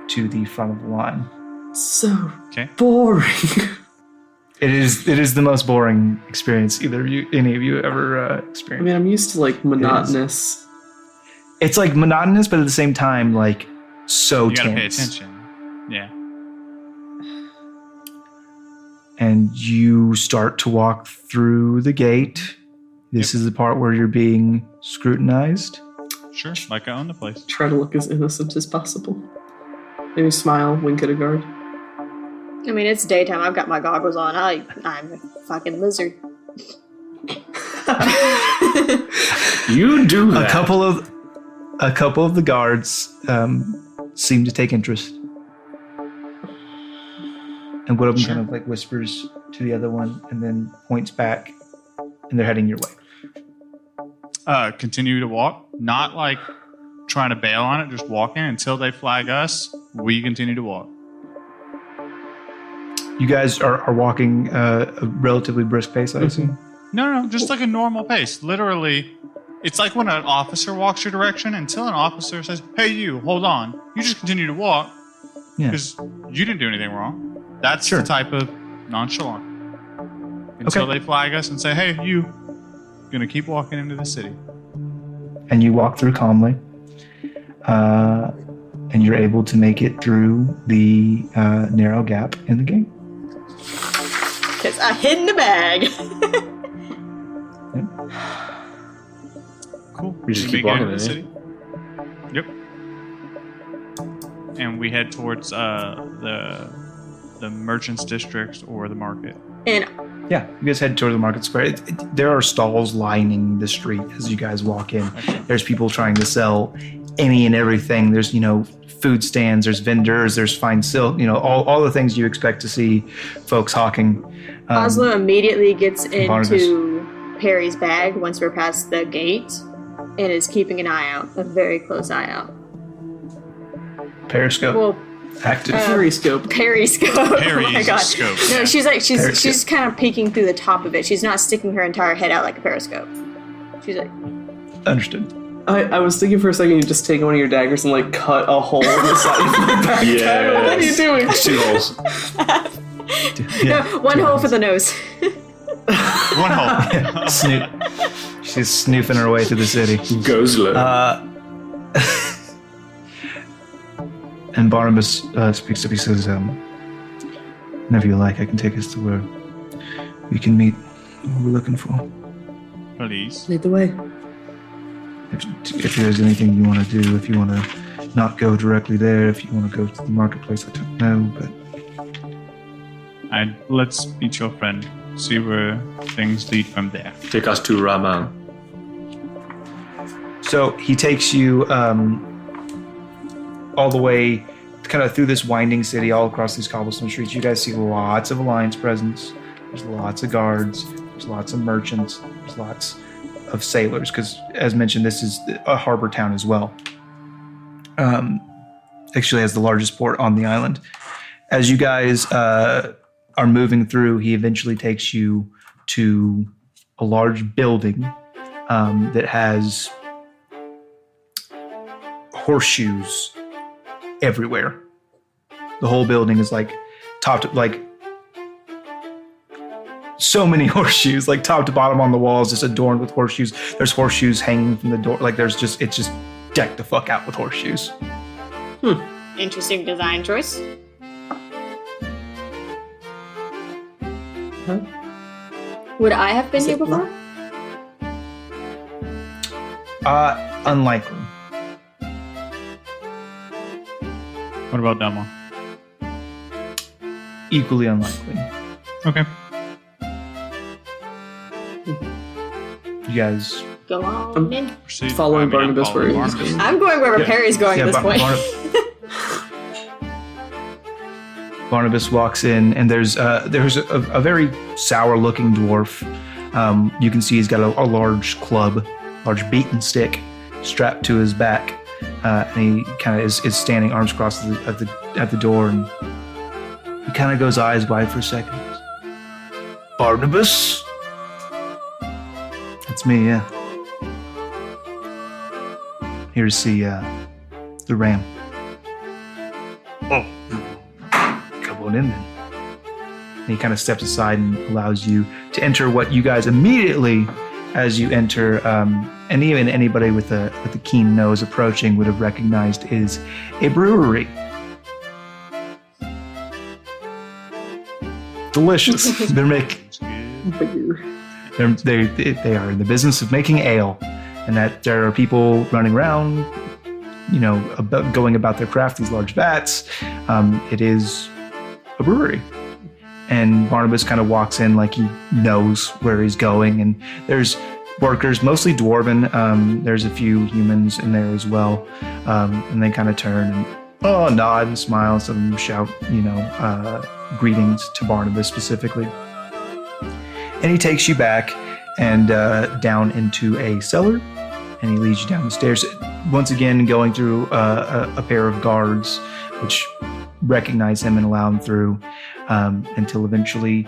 to the front of the line. So Okay. boring. It is the most boring experience any of you ever I experienced. mean, I'm used to like monotonous. It's like monotonous, but at the same time, like so You gotta pay tense. attention. Yeah. And you start to walk through the gate. This is the part where you're being scrutinized. Sure. Like I own the place. Try to look as innocent as possible. Maybe smile, wink at a guard. I mean, it's daytime. I've got my goggles on. I'm a fucking lizard. You do that. A couple of the guards seem to take interest, and one of them kind of like whispers to the other one, and then points back, and they're heading your way. Continue to walk. Not like trying to bail on it, just walking until they flag us. We continue to walk. You guys are walking a relatively brisk pace, I assume. No, just like a normal pace. Literally, it's like when an officer walks your direction until an officer says, "Hey, you, hold on." You just continue to walk Yeah. because you didn't do anything wrong. That's Sure. the type of nonchalant. Until Okay. they flag us and say, "Hey, you, gonna keep walking into the city." And you walk through calmly, and you're able to make it through the narrow gap in the gate. Because I hid in the bag. Cool. We just keep get walking into the then, city. Yep. And we head towards the merchants district or the market. And Yeah, you guys head toward the market square. There are stalls lining the street as you guys walk in. There's people trying to sell any and everything. There's, food stands, there's vendors, there's fine silk, all the things you expect to see folks hawking. Oslo immediately gets Barnabas. into Perry's bag once we're past the gate and is keeping an eye out, a very close eye out. Periscope Well, active. Periscope. Periscope. Oh my god. Periscope, No, yeah. she's Periscope. kind of peeking through the top of it. She's not sticking her entire head out like a periscope. She's like, Understood. I was thinking for a second you just take one of your daggers and like cut a hole in the side of your backpack. Yeah. What are you doing? 2 holes. no, one hole for the nose. One hole. Snoop. She's snooping her way through the city. Go slow. And Barnabas speaks up. He says, whenever you like, I can take us to where we can meet what we're looking for. Please. Lead the way. If there's anything you want to do, if you want to not go directly there, if you want to go to the marketplace, I don't know, but Let's meet your friend. See where things lead from there. Take us to Raman. So he takes you all the way kind of through this winding city, all across these cobblestone streets. You guys see lots of Alliance presence. There's lots of guards. There's lots of merchants. There's lots of sailors, because as mentioned, this is a harbor town as well. Actually has the largest port on the island. As you guys are moving through, he eventually takes you to a large building that has horseshoes everywhere. The whole building is like top to like so many horseshoes, like top to bottom on the walls, just adorned with horseshoes. There's horseshoes hanging from the door. Like it's just decked the fuck out with horseshoes. Interesting design choice. Huh? Would I have been Is here it before? Unlikely. What about Delmor? Equally unlikely. Okay. You guys. Go on in. Proceed. Following Barnabas where he's Barnabas. going. I'm going wherever Yeah. Perry's going at this point. Barnabas walks in, and there's a very sour-looking dwarf. You can see he's got a large club, large beaten stick, strapped to his back, and he kind of is standing arms crossed at the door, and he kind of goes eyes wide for a second. Barnabas, that's me, yeah. Here's the ram. Oh. Come on in then. And he kind of steps aside and allows you to enter what you guys immediately, as you enter, and even anybody with a keen nose approaching would have recognized is a brewery. Delicious. They're making. They are in the business of making ale, and that there are people running around, going about their craft, these large vats. It is a brewery. And Barnabas kind of walks in like he knows where he's going, and there's workers, mostly dwarven. There's a few humans in there as well, and they kind of turn and nod and smile. Some of them shout, greetings to Barnabas specifically. And he takes you back and down into a cellar, and he leads you down the stairs. Once again, going through a pair of guards, which recognize him and allow him through, until eventually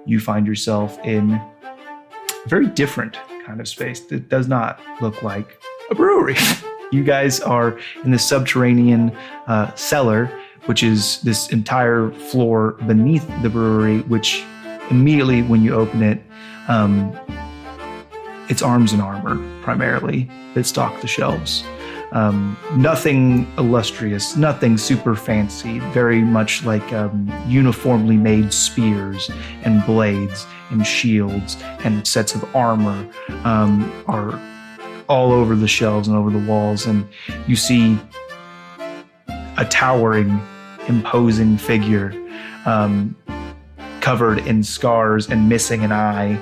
you find yourself in a very different kind of space that does not look like a brewery. You guys are in the subterranean cellar, which is this entire floor beneath the brewery, which immediately when you open it, it's arms and armor primarily that stock the shelves. Nothing illustrious, nothing super fancy, very much like uniformly made spears and blades and shields and sets of armor are all over the shelves and over the walls. And you see a towering, imposing figure covered in scars and missing an eye,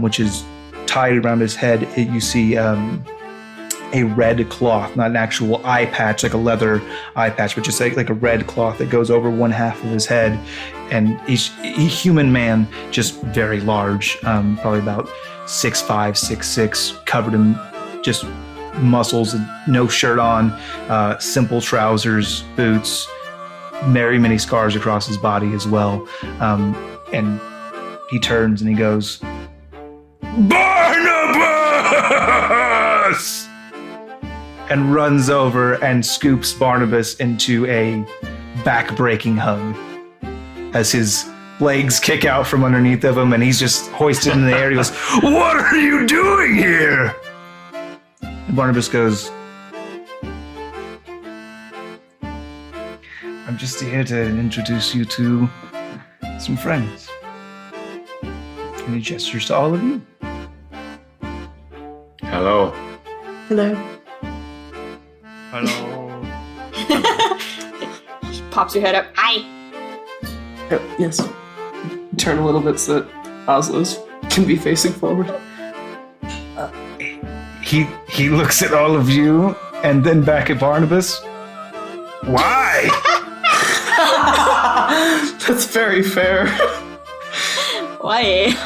which is tied around his head. You see a red cloth, not an actual eye patch, like a leather eye patch, but just like a red cloth that goes over one half of his head. And he's human man, just very large, probably about 6'5", 6'6", covered in just muscles, no shirt on, simple trousers, boots, very many scars across his body as well. And he turns and he goes, "Barnabas!" and runs over and scoops Barnabas into a back-breaking hug as his legs kick out from underneath of him, and he's just hoisted in the air. He goes, "What are you doing here?" And Barnabas goes, "I'm just here to introduce you to some friends." And he gestures to all of you. Hello. Hello. Hello. Pops your head up. Hi. Oh, yes. Turn a little bit so that Oslo's can be facing forward. He He looks at all of you and then back at Barnabas. Why? That's very fair. Why?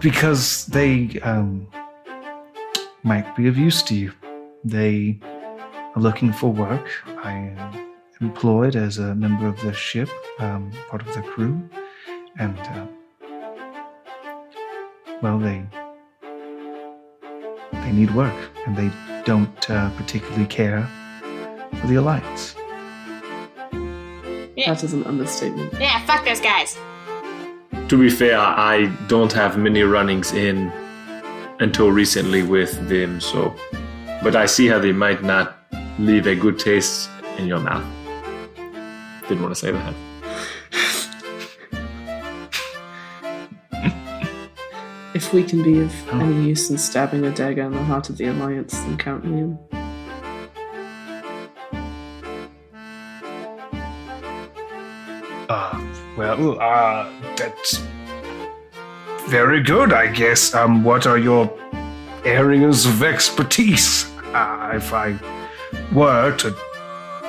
Because they might be of use to you. They are looking for work. I am employed as a member of the ship, part of the crew, and well, they need work, and they don't particularly care for the Alliance. Yeah. That is an understatement. Yeah, fuck those guys. To be fair, I don't have many runnings in until recently with them, so. But I see how they might not leave a good taste in your mouth. Didn't want to say that. If we can be of any use in stabbing a dagger in the heart of the Alliance, then count me in. That's very good, I guess. What are your areas of expertise? If I were to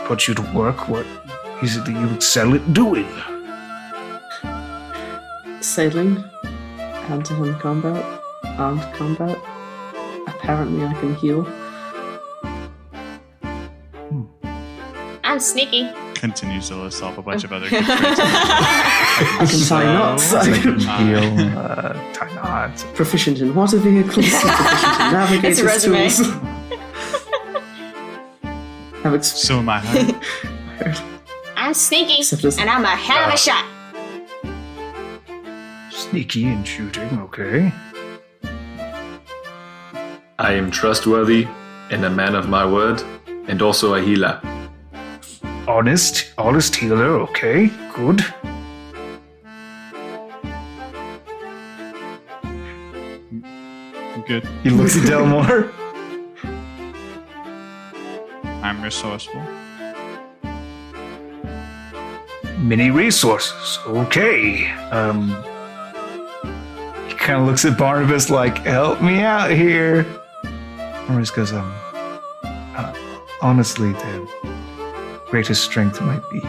put you to work, what is it that you excel at doing? Sailing, hand-to-hand combat, armed combat. Apparently I can heal. I'm sneaky. Continues to list off a bunch of other good traits. I can tie knots. I can Heal, tie knots. proficient in water vehicles, proficient in navigator's It's a resume. tools. Have So am I. I'm sneaky, Except this- and I'm a hell of a shot. Sneaky and shooting, okay. I am trustworthy and a man of my word, and also a healer. Honest healer, okay, good. Good. He looks at Delmor. I'm resourceful. Many resources, okay. He kind of looks at Barnabas like, help me out here. Barnabas goes, honestly, the greatest strength might be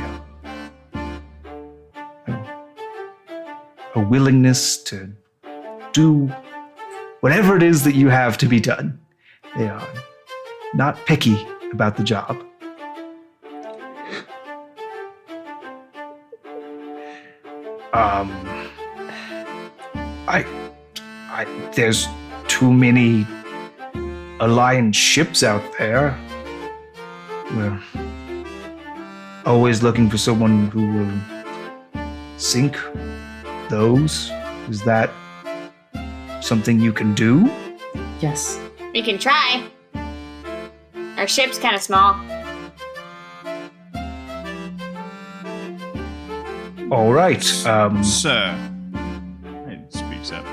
a willingness to do whatever it is that you have to be done. They are not picky about the job. There's too many Alliance ships out there. We're always looking for someone who will sink those. Is that something you can do? Yes. We can try. Our ship's kind of small. All right. Sir, it speaks up.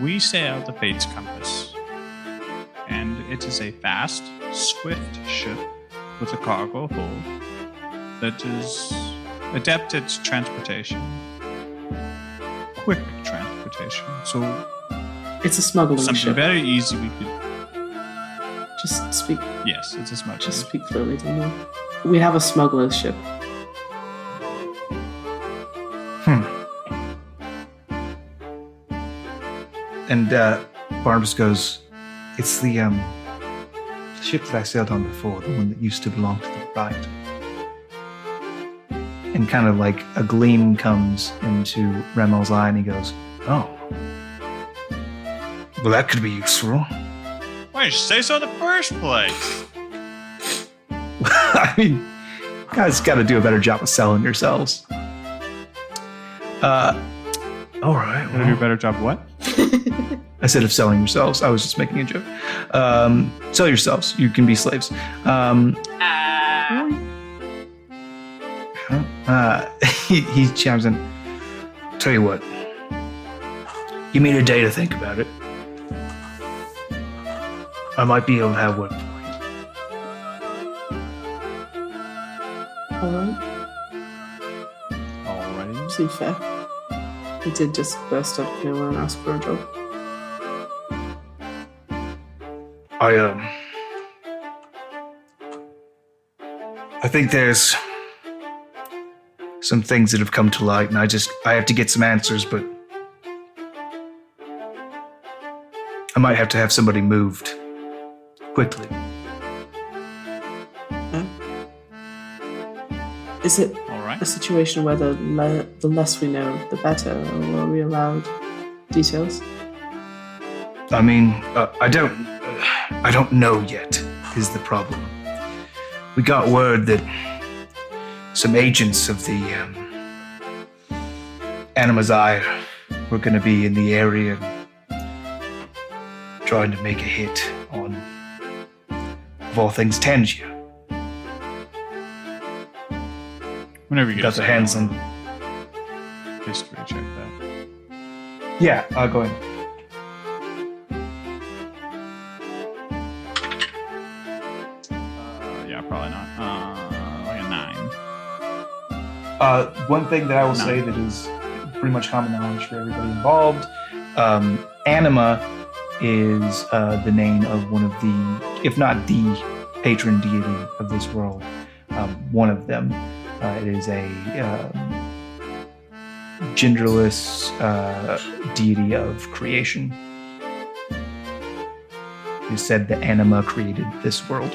We sail the Fate's Compass, and it is a fast, swift ship with a cargo hold that is adept at transportation, quick transportation. So It's a smuggling something ship. very easy we could. Just speak. Yes, it's a smuggling. Just speak clearly, Delmor. We have a smuggler's ship. And Barnabas goes, it's the ship that I sailed on before, the one that used to belong to the bride. And kind of like a gleam comes into Remel's eye and he goes, oh. Well, that could be useful. Why did you say so in the first place? I mean, you guys got to do a better job of selling yourselves. All right. Gotta do a better job of what? I said of selling yourselves. I was just making a joke. Sell yourselves. You can be slaves. He chimes in. Tell you what. Give me a day to think about it. I might be able to have work for you. Alright. Alrighty. Seems fair. He did just burst out of nowhere and ask for a job. I think there's some things that have come to light, and I have to get some answers, but I might have to have somebody moved quickly. Is it All right. a situation where the less we know, the better, or are we allowed details? I mean, I don't know yet, is the problem. We got word that some agents of the Anima's Eye were going to be in the area trying to make a hit on, of all things, Tangia. Whenever you Got their hands on... history, check that. Yeah, go ahead. Yeah, probably not. Like a 9. One thing that I will No. say that is pretty much common knowledge for everybody involved, Anima is the name of one of the, if not the patron deity of this world. One of them. It is a genderless deity of creation. It is said that Anima created this world.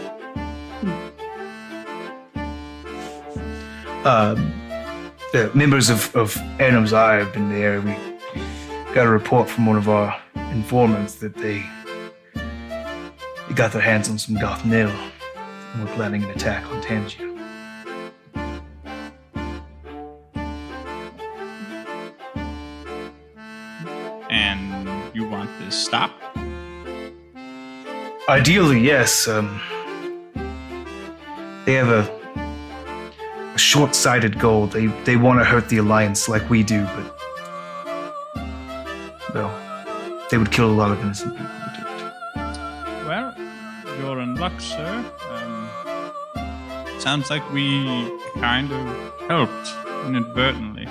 The members of Anima's Eye have been there. We got a report from one of our informants that they got their hands on some goth nail and were planning an attack on Tangia. And you want this stopped? Ideally, yes. They have a short-sighted goal. They want to hurt the Alliance like we do, but well, they would kill a lot of innocent people to do it. Well, you're in luck, sir. Sounds like we kind of helped inadvertently.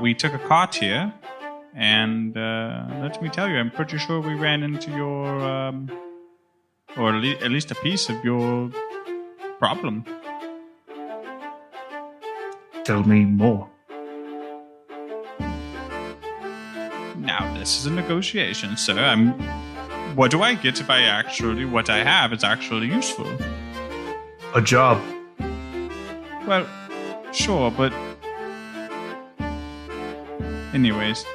We took a cart here, and let me tell you, I'm pretty sure we ran into your, or at least a piece of your problem. Tell me more. Now, this is a negotiation, sir. What do I get if what I have is actually useful? A job. Well, sure, but... Anyways,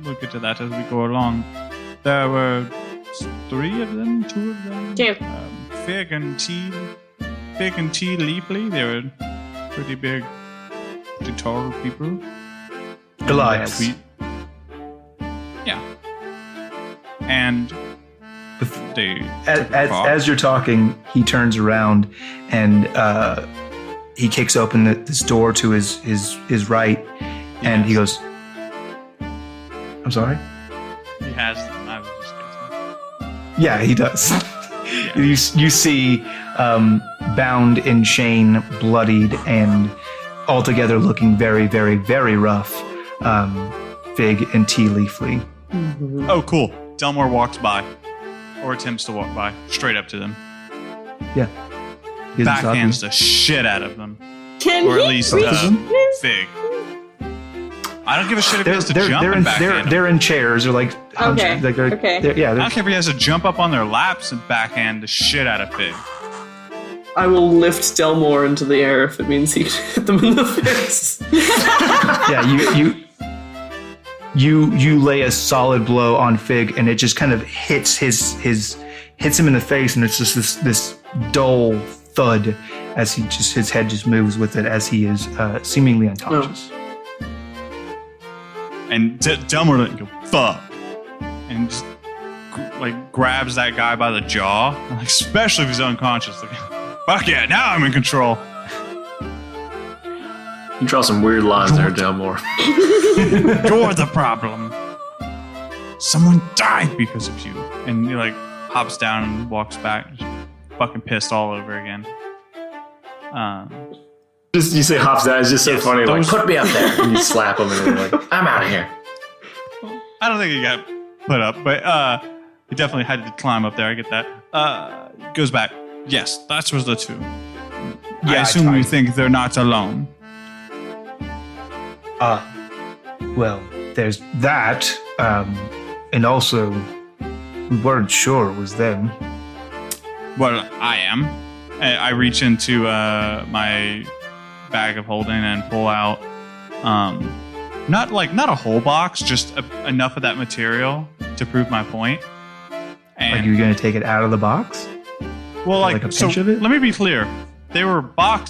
we'll get to that as we go along. There were 3 of them, 2 of them? 2. Fig and T Leafly. They were pretty big, pretty tall people. Goliath. Yeah. And they as you're talking, he turns around and he kicks open this door to his right, and he goes, I'm sorry? He has them. I was just guessing. Yeah, he does. Yeah. You see bound in chain, bloodied, and altogether looking very, very, very rough, Fig and T Leafly. Mm-hmm. Oh, cool. Delmor walks by, or attempts to walk by, straight up to them. Yeah. He doesn't stop Backhands you. the shit out of them. Can Or at he least reach Fig. I don't give a shit if he has to They're jump and backhand them. they're in chairs. They're like hunched. Okay, Like they're, okay. they're- yeah. I They're, don't care if he has to jump up on their laps and backhand the shit out of Fig. I will lift Delmor into the air if it means he can hit them in the face. yeah. You lay a solid blow on Fig, and it just kind of hits hits him in the face, and it's just this dull thud as his head just moves with it as he is seemingly unconscious. And Delmor doesn't go, fuck. And just grabs that guy by the jaw. Like, especially if he's unconscious. Like, fuck yeah, now I'm in control. You draw some weird lines there, Delmor. You're the problem. Someone died because of you. And he hops down and walks back, just fucking pissed all over again. Just you say hops down. It's just so Yes, funny. Like, those- put me up there. And you slap him, and they're like, I'm out of here. I don't think he got put up, but he definitely had to climb up there. I get that. Goes back. Yes, that was the two. I assume you think they're not alone. Well, there's that, and also we weren't sure it was them. Well, I am. I reach into my bag of holding and pull out, not a whole box, just enough of that material to prove my point. And Like you're gonna take it out of the box? well, like a pinch of it? let me be clear. They were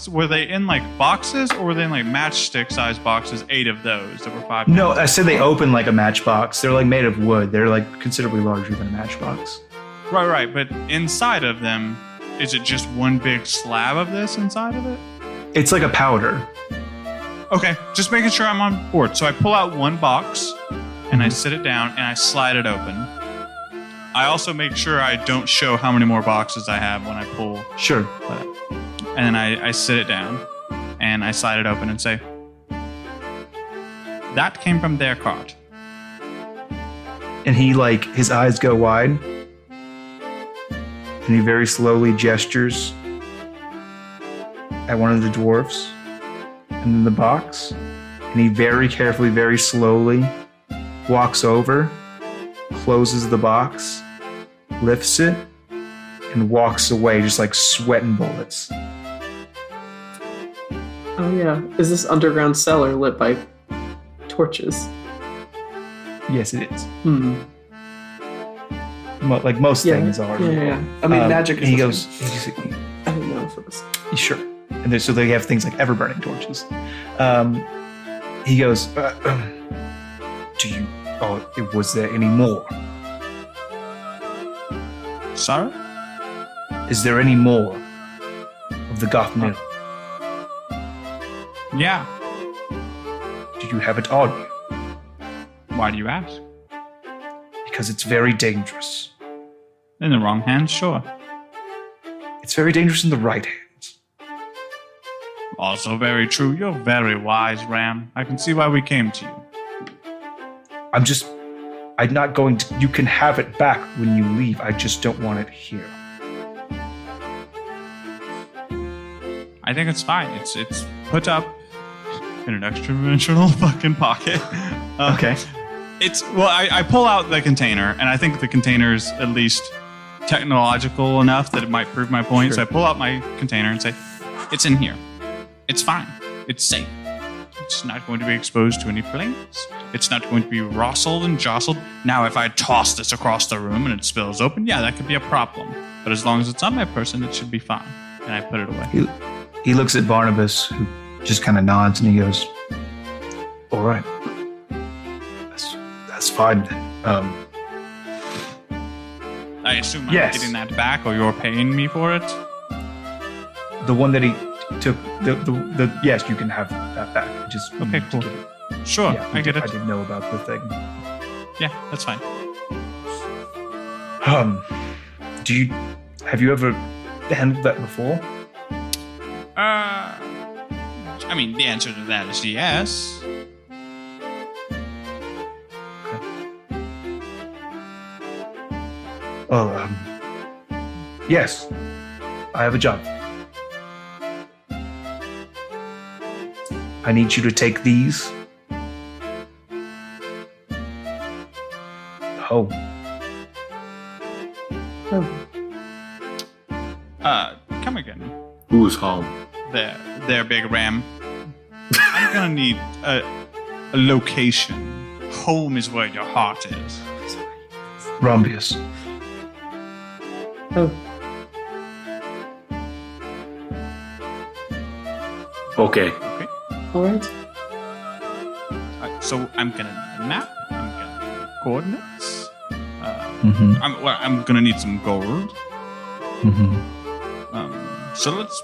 Were they in like boxes, or were they in like matchstick-sized boxes? 8 of those. There were 5. No, I said they open like a matchbox. They're like made of wood. They're like considerably larger than a matchbox. Right. But inside of them, is it just one big slab of this inside of it? It's like a powder. Okay, just making sure I'm on board. So I pull out one box, and I sit it down, and I slide it open. I also make sure I don't show how many more boxes I have when I pull. Sure. And then I sit it down, and I slide it open and say, that came from their cart. And he like his eyes go wide, and he very slowly gestures at one of the dwarfs, and then the box, and he very carefully, very slowly walks over, closes the box, lifts it, and walks away just like sweating bullets. Oh yeah. Is this underground cellar lit by torches? Yes, it is. Hmm. Like most Yeah. things are. Yeah. I mean, magic is. And he a goes, thing. I didn't know if it was. sure. And so they have things like ever-burning torches. He goes, was there any more? Sorry? Is there any more of the goth mill? Yeah. Do you have it on you? Why do you ask? Because it's very dangerous. In the wrong hands, sure. It's very dangerous in the right hands. Also very true. You're very wise, Ram. I can see why we came to you. I'm not going to. You can have it back when you leave. I just don't want it here. I think it's fine. It's put up in an extra-dimensional fucking pocket. Okay. I pull out the container, and I think the container is at least technological enough that it might prove my point. Sure. So I pull out my container and say, it's in here. It's fine. It's safe. It's not going to be exposed to any flames. It's not going to be rustled and jostled. Now, if I toss this across the room and it spills open, yeah, that could be a problem. But as long as it's on my person, it should be fine. And I put it away. He looks at Barnabas, who just kind of nods, and he goes, "All right, that's fine then." I assume Yes. I'm getting that back, or you're paying me for it? The one that he took, the yes, you can have that back. Just Okay, cool. give it. Sure, Yeah, I get it. I didn't know about the thing. Yeah, that's fine. Have you ever handled that before? I mean, the answer to that is yes. Oh, yes, I have a job. I need you to take these home. Come again. Who's home? There, Big Ram. I'm gonna need a location. Home is where your heart is. Rombius. Oh, Okay. Okay. all right. So I'm gonna need a map. I'm gonna need coordinates. Mm-hmm. I'm gonna need some gold. Mm-hmm. So let's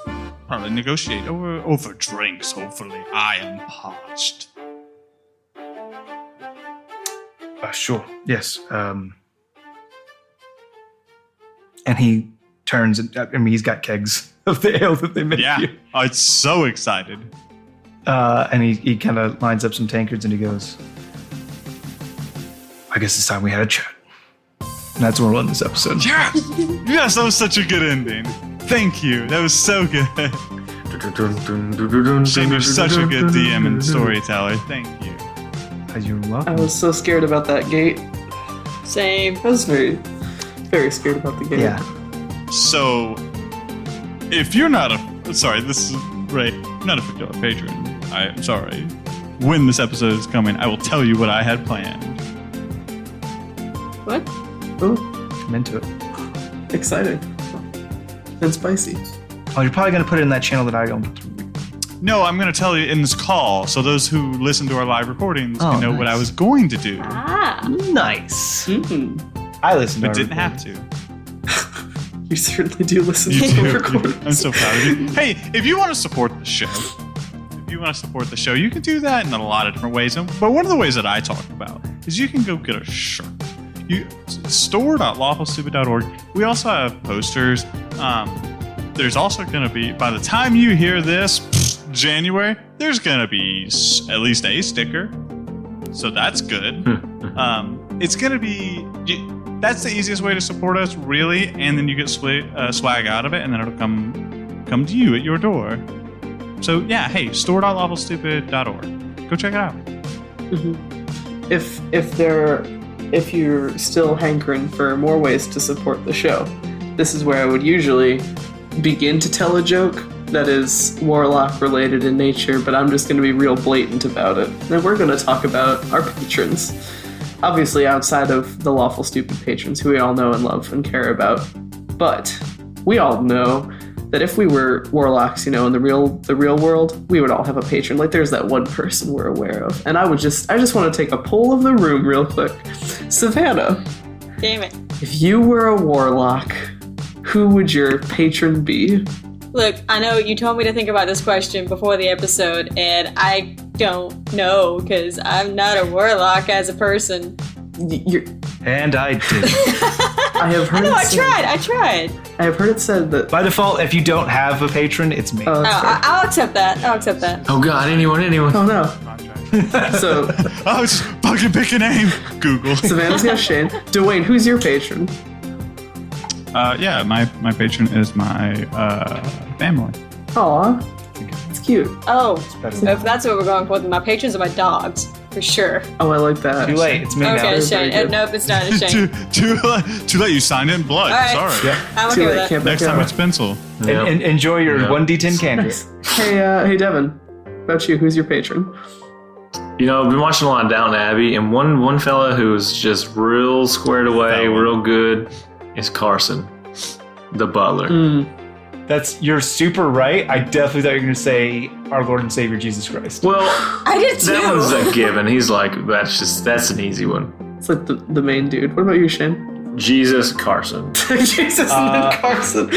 probably negotiate over drinks. Hopefully, I am parched. Sure. Yes. And he turns and he's got kegs of the ale that they make Yeah. you. Oh, it's so excited. And he kind of lines up some tankards and he goes, I guess it's time we had a chat. And that's where we'll end this episode. Yes! Yes, that was such a good ending. Thank you. That was so good. Shane, you're such a good DM and storyteller. Thank you. You're I welcome. was so scared about that gate. Same. I was very, very scared about the gate. Yeah. So, if you're not a... Sorry, this is... Right. Not a $50 patron. I'm sorry. When this episode is coming, I will tell you what I had planned. What? Oh, I'm into it. exciting. And spicy. Oh, you're probably going to put it in that channel that I don't put through. No, I'm going to tell you in this call, so those who listen to our live recordings Oh, can know what I nice. was going to do. Ah. Nice. Mm-hmm. I listened to But our didn't have recording. to. You certainly do listen You to the do. recordings. I'm so proud of you. Hey, if you want to support the show, you can do that in a lot of different ways. But one of the ways that I talk about is you can go get a shirt. Store.lawfulstupid.org. We also have posters. There's also going to be, by the time you hear this, January, there's going to be at least a sticker. So that's good. It's going to be... That's the easiest way to support us, really, and then you get swag out of it, and then it'll come to you at your door. So yeah, hey, store.lawfulstupid.org. Go check it out. Mm-hmm. If you're still hankering for more ways to support the show, this is where I would usually begin to tell a joke that is warlock related in nature, but I'm just going to be real blatant about it. And we're going to talk about our patrons. Obviously outside of the Lawful Stupid patrons who we all know and love and care about. But we all know that if we were warlocks, in the real world, we would all have a patron. Like there's that one person we're aware of. And I just want to take a poll of the room real quick. Savannah. Damn it. If you were a warlock, who would your patron be? Look, I know you told me to think about this question before the episode, and I don't know, because I'm not a warlock as a person. And I did. I have heard I tried. I have heard it said that... By default, if you don't have a patron, it's me. Oh, that's fair. I'll accept that. Oh God, anyone. Oh no. So, Oh, just fucking pick a name. Google. Savannah's got Shane. Dwayne, who's your patron? Yeah, my patron is my family. Aw, it's cute. Oh, if that's what we're going for, then my patrons are my dogs, for sure. Oh, I like that. Too late. It's me Okay, now. Very Shane. good. Nope, it's not a Shane. Too late. You signed it in blood. All right. Sorry. Yep. I'm Too okay with late. that. Can't Next back time out. it's pencil. And enjoy your Yep. 1d10 candy. Hey, Devin. What about you? Who's your patron? I've been watching a lot of Downton Abbey, and one fella who's just real squared away, real good, is Carson, the butler. You're super right. I definitely thought you were going to say our Lord and Savior Jesus Christ. Well, I did too. that one's a given. He's like, that's an easy one. It's like the main dude. What about you, Shane? Jesus Carson. Jesus and then Carson.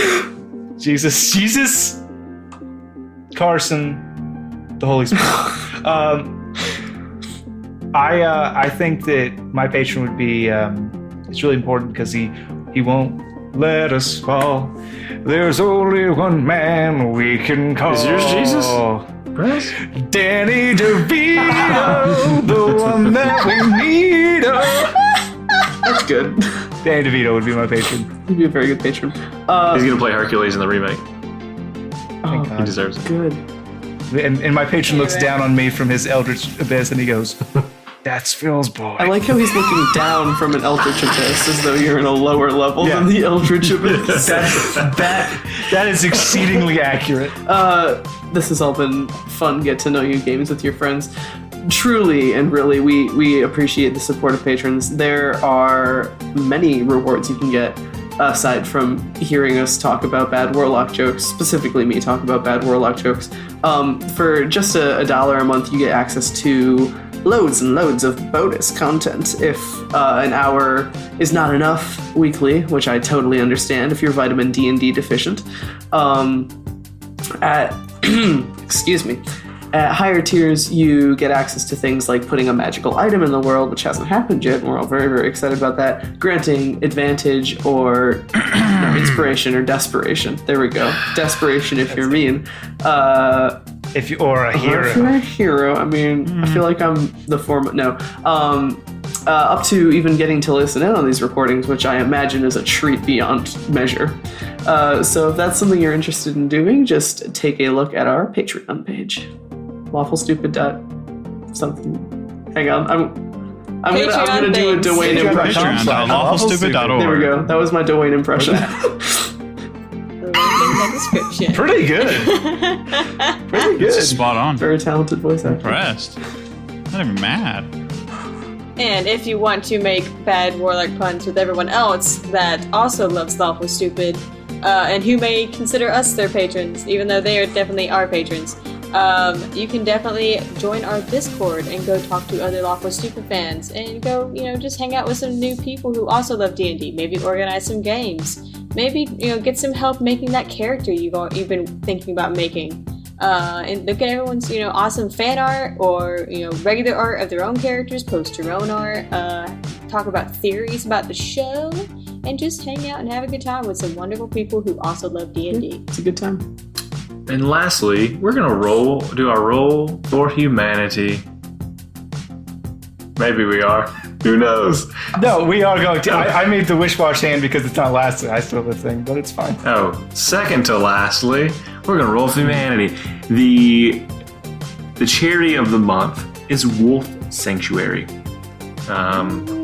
Jesus, Carson, the Holy Spirit. I think that my patron would be. It's really important because he won't let us fall. There's only one man we can call. Is yours Jesus? Danny DeVito, the one that we need. That's good. Danny DeVito would be my patron. He'd be a very good patron. He's gonna play Hercules in the remake. Thank He God. deserves it. Good. And my patron looks down on me from his eldritch abyss and he goes, "That's Phil's boy." I like how he's looking down from an eldritch abyss as though you're in a lower level than the eldritch abyss. that is exceedingly accurate. This has all been fun get to know you games with your friends. Truly and really, we appreciate the support of patrons. There are many rewards you can get aside from hearing us talk about bad warlock jokes, specifically me talk about bad warlock jokes. For just $1 a month, you get access to loads and loads of bonus content. If an hour is not enough weekly, which I totally understand if you're vitamin D and D deficient, excuse me, At higher tiers, you get access to things like putting a magical item in the world, which hasn't happened yet, and we're all very, very excited about that. Granting advantage or inspiration or desperation. There we go. Desperation if you're mean. If you or a hero. If you're a hero, I mean, I feel like I'm the form. No. Up to even getting to listen in on these recordings, which I imagine is a treat beyond measure. So if that's something you're interested in doing, just take a look at our Patreon page. Lawful Stupid something. Hang on, I'm gonna do a Dwayne impression. Lawfulstupid.org. There we go. That was my Dwayne impression. Link in the description. Pretty good. Pretty good. Spot on. Very talented voice actor. Impressed. Not even mad. And if you want to make bad warlock puns with everyone else that also loves Lawful Stupid, and who may consider us their patrons, even though they are definitely our patrons, you can definitely join our Discord and go talk to other Lawful Stupid fans and go, just hang out with some new people who also love D&D. Maybe organize some games. Maybe, get some help making that character you've been thinking about making. And look at everyone's, awesome fan art or, regular art of their own characters, post your own art, talk about theories about the show, and just hang out and have a good time with some wonderful people who also love D&D. It's a good time. And lastly, we're gonna do our roll for humanity. Maybe we are. Who knows? No, we are going to. I made the wish-wash hand because it's not lastly. I still have the thing, but it's fine. Oh, second to lastly, we're gonna roll for humanity. The charity of the month is Wolf Sanctuary.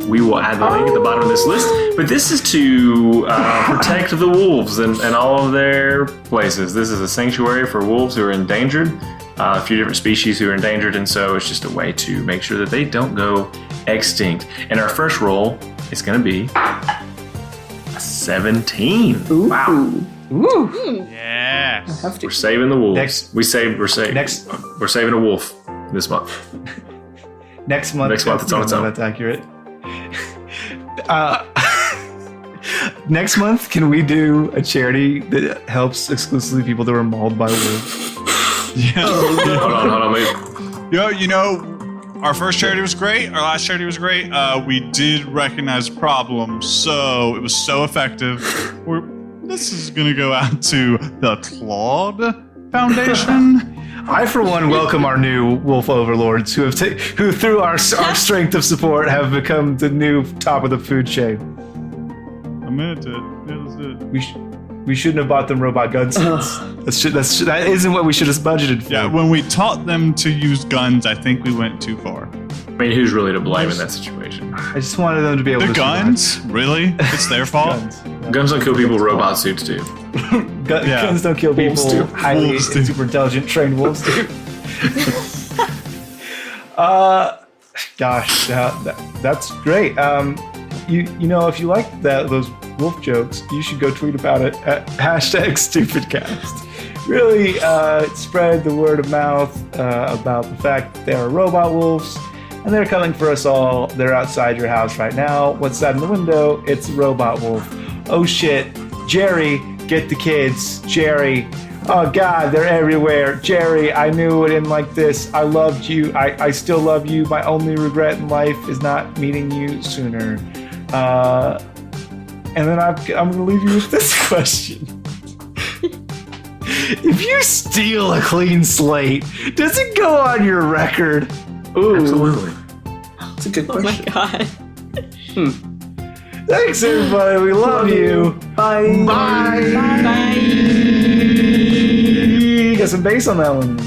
We will add the link at the bottom of this list, but this is to protect the wolves and all of their places. This is a sanctuary for wolves who are endangered, a few different species who are endangered, and so it's just a way to make sure that they don't go extinct. And our first roll is going to be a 17. Ooh. Wow. Ooh. Yes. We're saving the wolves. We're saving a wolf this month. Next month it's on its own. That's accurate. Next month, can we do a charity that helps exclusively people that were mauled by wolves? Yeah. Hold on, wait. Our first charity was great. Our last charity was great. We did recognize problems, so it was so effective. This is going to go out to the Claude Foundation. I, for one, welcome our new wolf overlords who through our strength of support, have become the new top of the food chain. I meant it. Yeah, let's do it. We shouldn't have bought them robot gun suits. That isn't what we should have budgeted for. Yeah, when we taught them to use guns, I think we went too far. I mean, who's really to blame in that situation? I just wanted them to be able to The guns? survive. Really? It's their fault? Guns don't kill people, robot suits do. Guns don't kill people. Wolves do. Highly Wolves do. and super intelligent trained wolves do. Gosh, that's great. If you like those wolf jokes, you should go tweet about it at #StupidCast. Really spread the word of mouth about the fact that they are robot wolves, and they're coming for us all. They're outside your house right now. What's that in the window? It's a robot wolf. Oh shit, Jerry, get the kids. Jerry, oh God, they're everywhere. Jerry, I knew it would end like this. I loved you. I still love you. My only regret in life is not meeting you sooner. And then I'm going to leave you with this question. If you steal a clean slate, does it go on your record? Ooh. Absolutely. That's a good Oh my question. god. Thanks, everybody. We love you. Bye. Bye. Bye. Got some bass on that one.